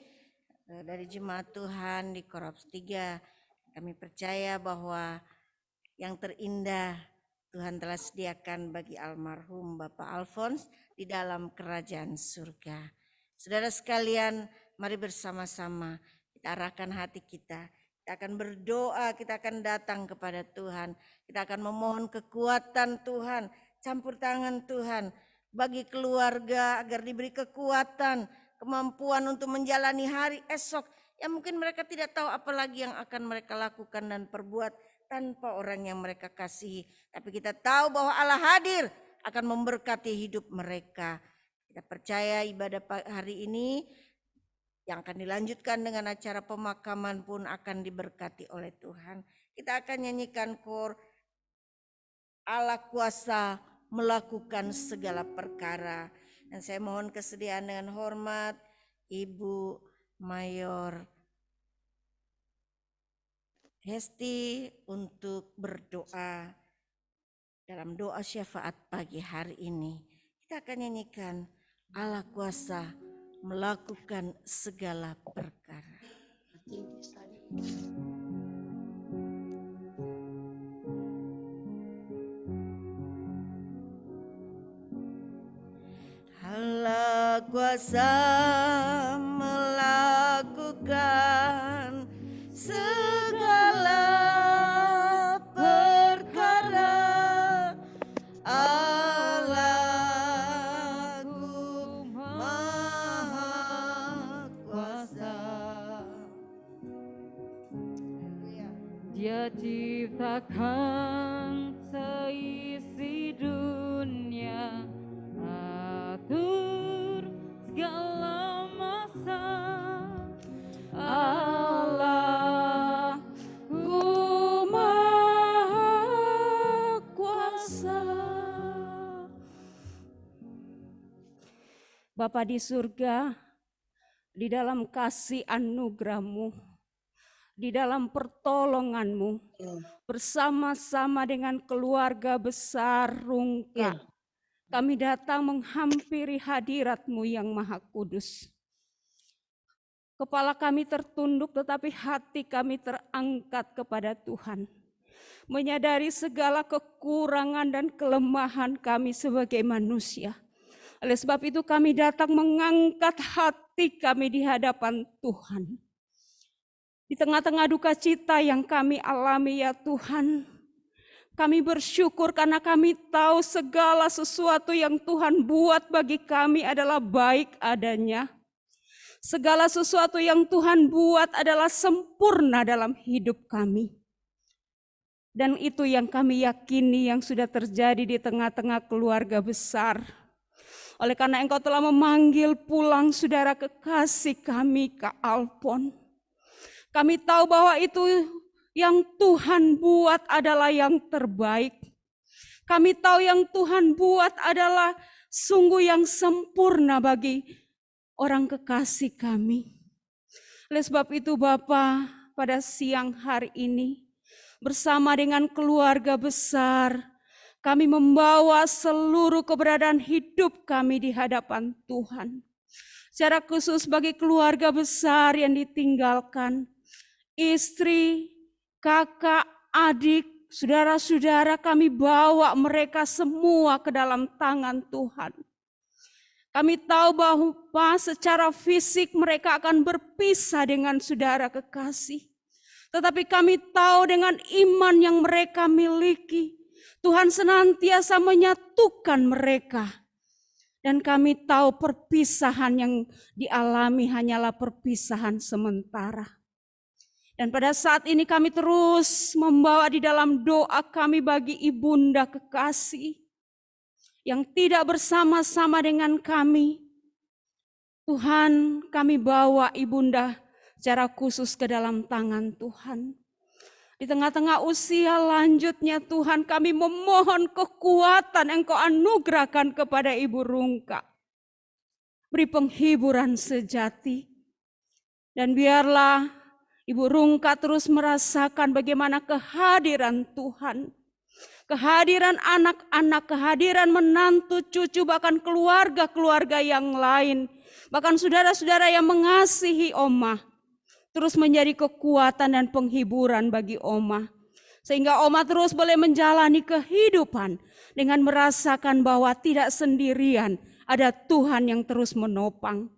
dari Jemaat Tuhan di Korps 3. Kami percaya bahwa yang terindah Tuhan telah sediakan bagi almarhum Bapak Alphonse di dalam kerajaan surga. Saudara sekalian, mari bersama-sama kita arahkan hati kita. Kita akan berdoa, kita akan datang kepada Tuhan. Kita akan memohon kekuatan Tuhan, campur tangan Tuhan bagi keluarga agar diberi kekuatan, kemampuan untuk menjalani hari esok yang mungkin mereka tidak tahu apa lagi yang akan mereka lakukan dan perbuat tanpa orang yang mereka kasihi. Tapi kita tahu bahwa Allah hadir akan memberkati hidup mereka. Kita percaya ibadah hari ini yang akan dilanjutkan dengan acara pemakaman pun akan diberkati oleh Tuhan. Kita akan nyanyikan kor Allah kuasa melakukan segala perkara. Dan saya mohon kesediaan dengan hormat Ibu Mayor Hesti untuk berdoa dalam doa syafaat pagi hari ini. Kita akan nyanyikan Allah kuasa melakukan segala perkara. Allah kuasa melakukan segala perkara. Allahku Maha Kuasa. Dia ciptakan seisi dunia, atur segala masa. kuasa. Bapa di surga, di dalam kasih anugerah-Mu, di dalam pertolongan-Mu, bersama-sama dengan keluarga besar Rungka, kami datang menghampiri hadirat-Mu yang Maha Kudus. Kepala kami tertunduk tetapi hati kami terangkat kepada Tuhan. Menyadari segala kekurangan dan kelemahan kami sebagai manusia. Oleh sebab itu kami datang mengangkat hati kami di hadapan Tuhan. Di tengah-tengah duka cita yang kami alami ya Tuhan, kami bersyukur karena kami tahu segala sesuatu yang Tuhan buat bagi kami adalah baik adanya. Segala sesuatu yang Tuhan buat adalah sempurna dalam hidup kami. Dan itu yang kami yakini yang sudah terjadi di tengah-tengah keluarga besar. Oleh karena Engkau telah memanggil pulang saudara kekasih kami, Kak Alpon. Kami tahu bahwa itu yang Tuhan buat adalah yang terbaik. Kami tahu yang Tuhan buat adalah sungguh yang sempurna bagi orang kekasih kami. Oleh sebab itu Bapa, pada siang hari ini bersama dengan keluarga besar, kami membawa seluruh keberadaan hidup kami di hadapan Tuhan. Secara khusus bagi keluarga besar yang ditinggalkan, istri, kakak, adik, saudara-saudara, kami bawa mereka semua ke dalam tangan Tuhan. Kami tahu bahwa secara fisik mereka akan berpisah dengan saudara kekasih. Tetapi kami tahu dengan iman yang mereka miliki, Tuhan senantiasa menyatukan mereka. Dan kami tahu perpisahan yang dialami hanyalah perpisahan sementara. Dan pada saat ini kami terus membawa di dalam doa kami bagi ibunda kekasih yang tidak bersama-sama dengan kami. Tuhan, kami bawa ibunda secara khusus ke dalam tangan Tuhan. Di tengah-tengah usia lanjutnya Tuhan, kami memohon kekuatan Engkau anugerahkan kepada Ibu Rungka. Beri penghiburan sejati. Dan biarlah Ibu Rungka terus merasakan bagaimana kehadiran Tuhan. Kehadiran anak-anak, kehadiran menantu, cucu, bahkan keluarga-keluarga yang lain. Bahkan saudara-saudara yang mengasihi Oma. Terus menjadi kekuatan dan penghiburan bagi Oma. Sehingga Oma terus boleh menjalani kehidupan dengan merasakan bahwa tidak sendirian, ada Tuhan yang terus menopang.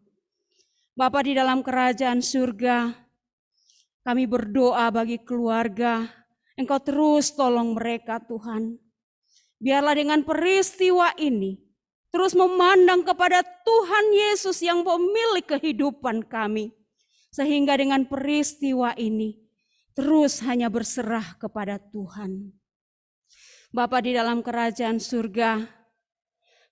Bapa di dalam kerajaan surga, kami berdoa bagi keluarga, Engkau terus tolong mereka Tuhan. Biarlah dengan peristiwa ini, terus memandang kepada Tuhan Yesus yang pemilik kehidupan kami. Sehingga dengan peristiwa ini terus hanya berserah kepada Tuhan. Bapa di dalam kerajaan surga,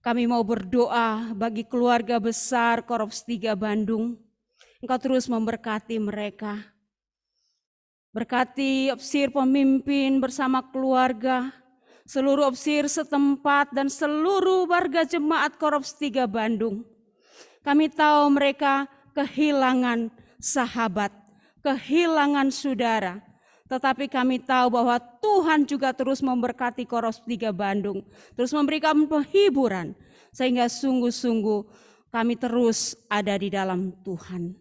kami mau berdoa bagi keluarga besar Korps 3 Bandung. Engkau terus memberkati mereka. Berkati opsir pemimpin bersama keluarga, seluruh opsir setempat dan seluruh warga jemaat Korps 3 Bandung. Kami tahu mereka kehilangan sahabat, kehilangan saudara. Tetapi kami tahu bahwa Tuhan juga terus memberkati Korps 3 Bandung. Terus memberikan penghiburan. Sehingga sungguh-sungguh kami terus ada di dalam Tuhan.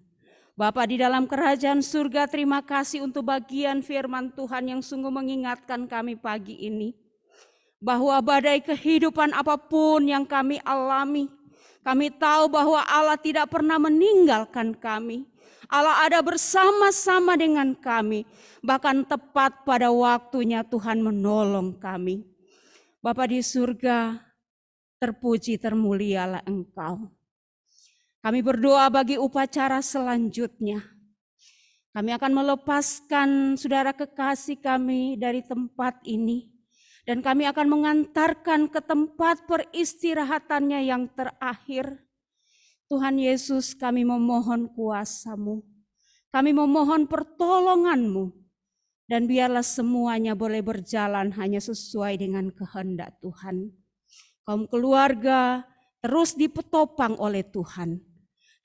Bapa di dalam kerajaan surga, terima kasih untuk bagian firman Tuhan yang sungguh mengingatkan kami pagi ini. Bahwa badai kehidupan apapun yang kami alami, kami tahu bahwa Allah tidak pernah meninggalkan kami. Allah ada bersama-sama dengan kami. Bahkan tepat pada waktunya Tuhan menolong kami. Bapa di surga, terpuji termulialah Engkau. Kami berdoa bagi upacara selanjutnya. Kami akan melepaskan saudara kekasih kami dari tempat ini. Dan kami akan mengantarkan ke tempat peristirahatannya yang terakhir. Tuhan Yesus, kami memohon kuasa-Mu. Kami memohon pertolongan-Mu. Dan biarlah semuanya boleh berjalan hanya sesuai dengan kehendak Tuhan. Kaum keluarga terus dipetopang oleh Tuhan.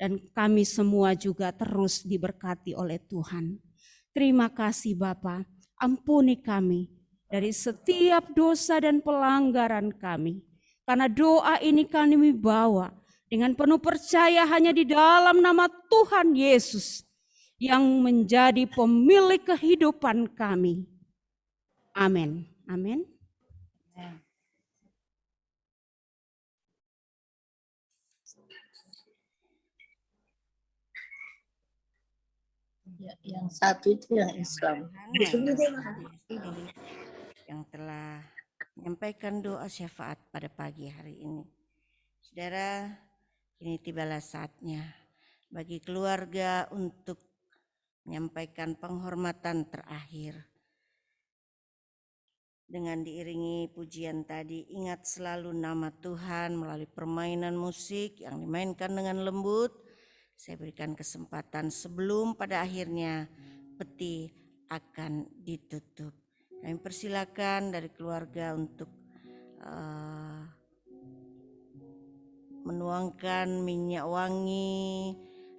Dan kami semua juga terus diberkati oleh Tuhan. Terima kasih Bapa, ampuni kami dari setiap dosa dan pelanggaran kami. Karena doa ini kami bawa dengan penuh percaya hanya di dalam nama Tuhan Yesus yang menjadi pemilik kehidupan kami. Amin. Amin. Ya, yang satu itu yang Islam. Yang telah menyampaikan doa syafaat pada pagi hari ini. Saudara, ini tibalah saatnya bagi keluarga untuk menyampaikan penghormatan terakhir. Dengan diiringi pujian tadi, ingat selalu nama Tuhan melalui permainan musik yang dimainkan dengan lembut. Saya berikan kesempatan sebelum pada akhirnya peti akan ditutup. Kami persilakan dari keluarga untuk menuangkan minyak wangi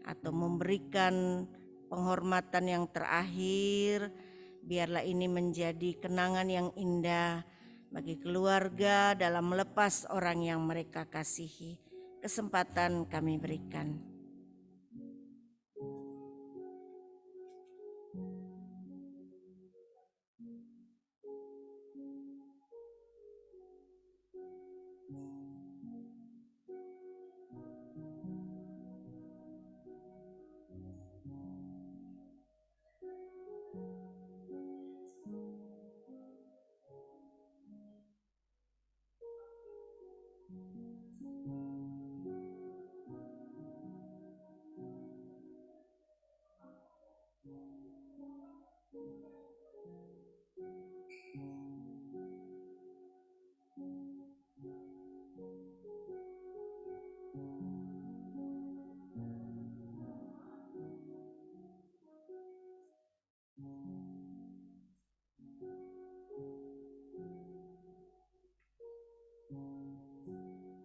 atau memberikan penghormatan yang terakhir. Biarlah ini menjadi kenangan yang indah bagi keluarga dalam melepas orang yang mereka kasihi. Kesempatan kami berikan.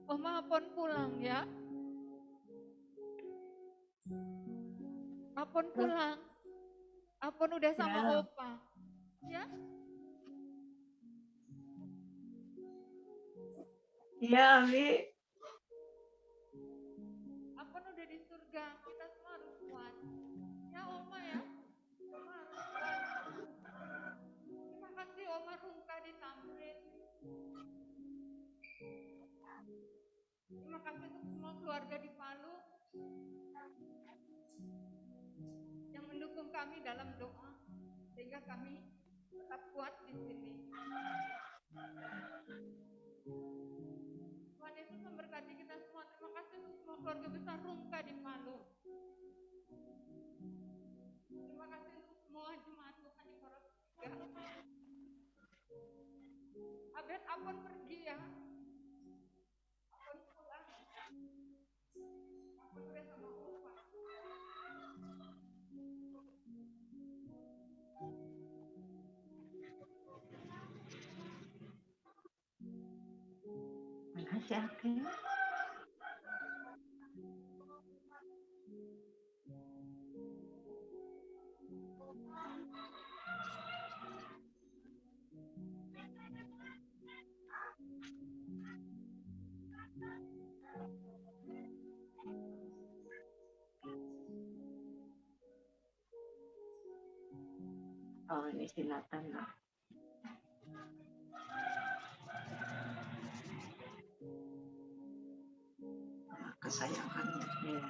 Oma Apon pulang ya. Apon pulang. Apon udah sama Opa. Ya? Iya, Abi. Apon udah di surga. Kita semua harus kuat. Ya Oma ya. Oma harus kuat. Terima kasih Oma Rungka di Tamrin. Terima kasih untuk semua keluarga di Palu yang mendukung kami dalam doa sehingga kami tetap kuat di sini. Tuhan Yesus memberkati kita semua. Terima kasih untuk semua keluarga besar Rungka di Palu. Terima kasih untuk semua jemaat Tuhan di Poros 3. Abed Apon pergi ya. Apon pulang. Apon udah sama Opa. Makasih, Abi. Oh, ini silakan, Pak. Kesayangannya. Ya.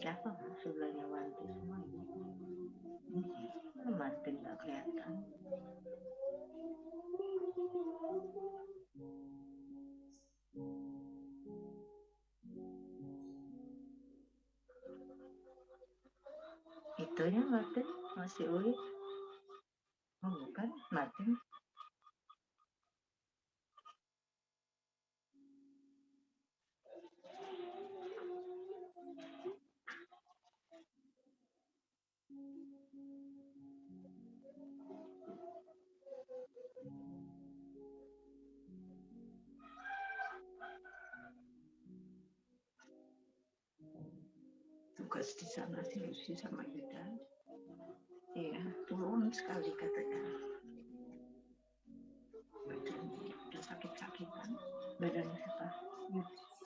siapa saudaranya Wanti semua ini? Martin nggak kelihatan. Itunya Martin masih Uli. Oh bukan Martin. Tugas di sana si Lucy sama Yuda. Iya, turun sekali katanya. Badannya udah sakit-sakitan. Badannya siapa?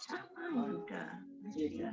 Sama Yuda. Yuda.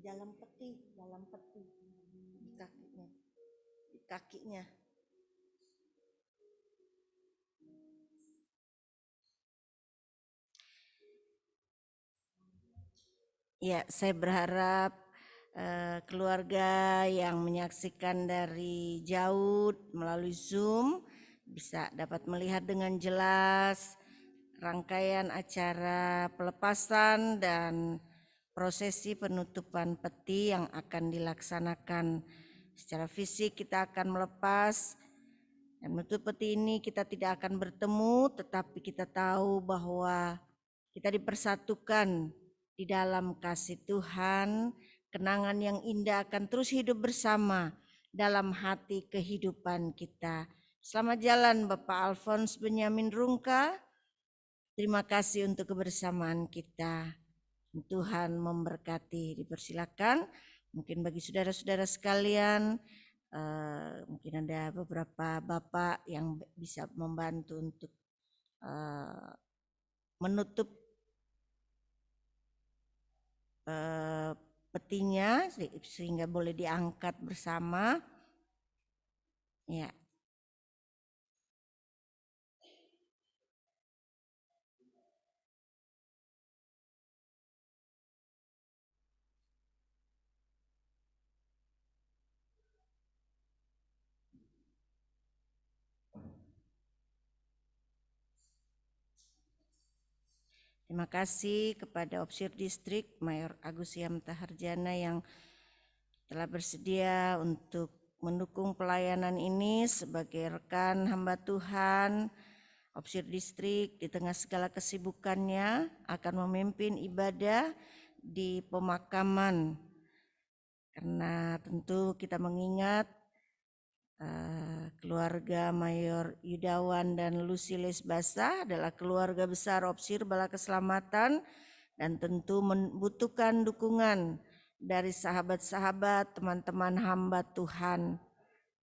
Dalam peti di kakinya. Ya, saya berharap keluarga yang menyaksikan dari jauh melalui Zoom bisa dapat melihat dengan jelas rangkaian acara pelepasan dan prosesi penutupan peti yang akan dilaksanakan. Secara fisik kita akan melepas dan menutup peti ini, kita tidak akan bertemu, tetapi kita tahu bahwa kita dipersatukan di dalam kasih Tuhan. Kenangan yang indah akan terus hidup bersama dalam hati kehidupan kita. Selamat jalan Bapak Alphonse Benyamin Rungka. Terima kasih untuk kebersamaan kita. Tuhan memberkati. Dipersilakan. Mungkin bagi saudara-saudara sekalian, mungkin ada beberapa bapak yang bisa membantu untuk menutup petinya sehingga boleh diangkat bersama. Ya. Terima kasih kepada Opsir Distrik Mayor Agus Yam Taharjana yang telah bersedia untuk mendukung pelayanan ini sebagai rekan hamba Tuhan. Opsir Distrik di tengah segala kesibukannya akan memimpin ibadah di pemakaman. Karena tentu kita mengingat keluarga Mayor Yudawan dan Lucy Lesbasa adalah keluarga besar Opsir Bala Keselamatan dan tentu membutuhkan dukungan dari sahabat-sahabat, teman-teman hamba Tuhan.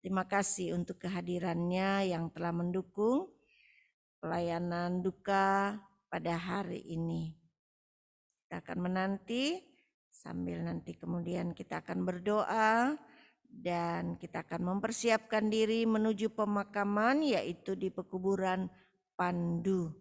Terima kasih untuk kehadirannya yang telah mendukung pelayanan duka pada hari ini. Kita akan menanti sambil nanti kemudian kita akan berdoa dan kita akan mempersiapkan diri menuju pemakaman yaitu di pekuburan Pandu.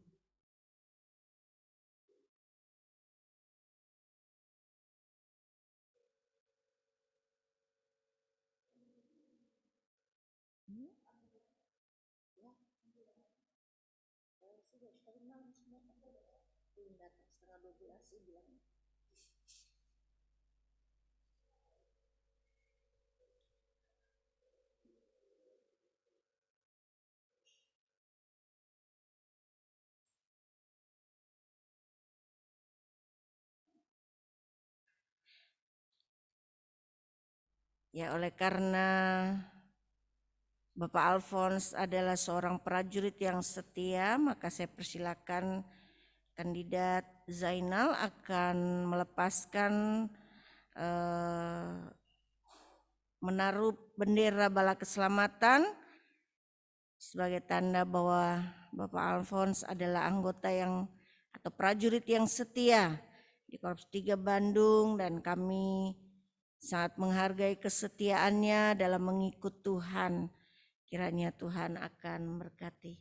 Ya, oleh karena Bapak Alphonse adalah seorang prajurit yang setia, maka saya persilakan kandidat Zainal akan melepaskan menaruh bendera Bala Keselamatan sebagai tanda bahwa Bapak Alphonse adalah anggota yang atau prajurit yang setia di Korps 3 Bandung dan kami sangat menghargai kesetiaannya dalam mengikut Tuhan. Kiranya Tuhan akan memberkati.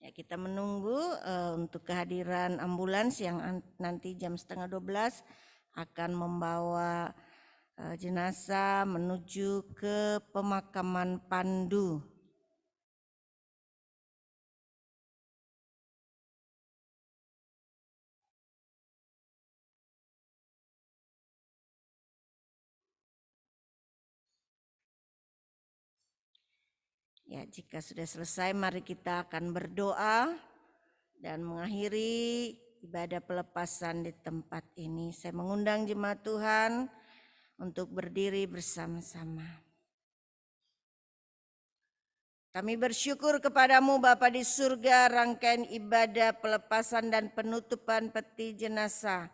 Ya, kita menunggu untuk kehadiran ambulans yang nanti jam 11:30 akan membawa jenazah menuju ke pemakaman Pandu. Ya, jika sudah selesai mari kita akan berdoa dan mengakhiri ibadah pelepasan di tempat ini. Saya mengundang jemaat Tuhan untuk berdiri bersama-sama. Kami bersyukur kepadamu Bapa di surga, rangkaian ibadah pelepasan dan penutupan peti jenazah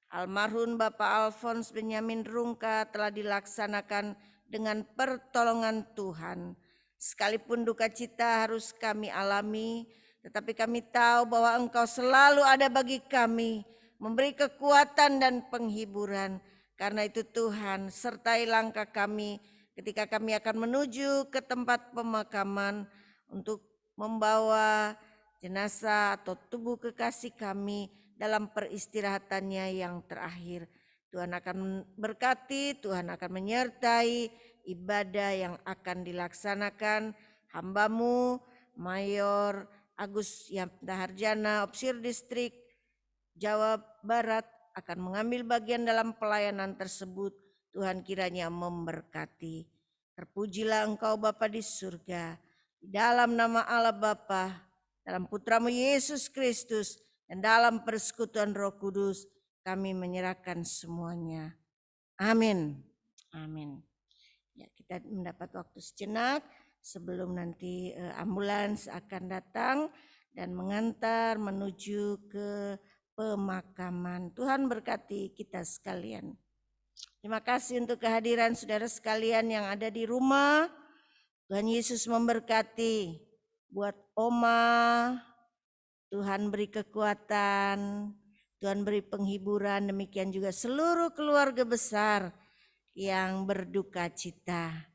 almarhum Bapak Alphonse Benyamin Rungka telah dilaksanakan dengan pertolongan Tuhan. Sekalipun duka cita harus kami alami, tetapi kami tahu bahwa Engkau selalu ada bagi kami, memberi kekuatan dan penghiburan. Karena itu Tuhan, sertai langkah kami ketika kami akan menuju ke tempat pemakaman untuk membawa jenazah atau tubuh kekasih kami dalam peristirahatannya yang terakhir. Tuhan akan berkati, Tuhan akan menyertai ibadah yang akan dilaksanakan. Hambamu Mayor Agus Yam Taharjana, Opsir Distrik Jawa Barat akan mengambil bagian dalam pelayanan tersebut. Tuhan kiranya memberkati. Terpujilah Engkau Bapa di surga. Di dalam nama Allah Bapa, dalam Putramu Yesus Kristus, dan dalam persekutuan Roh Kudus, kami menyerahkan semuanya. Amin. Amin. Ya, kita mendapat waktu sejenak sebelum nanti ambulans akan datang dan mengantar menuju ke pemakaman. Tuhan berkati kita sekalian. Terima kasih untuk kehadiran saudara sekalian yang ada di rumah. Tuhan Yesus memberkati. Buat Oma, Tuhan beri kekuatan, Tuhan beri penghiburan, demikian juga seluruh keluarga besar yang berduka cita.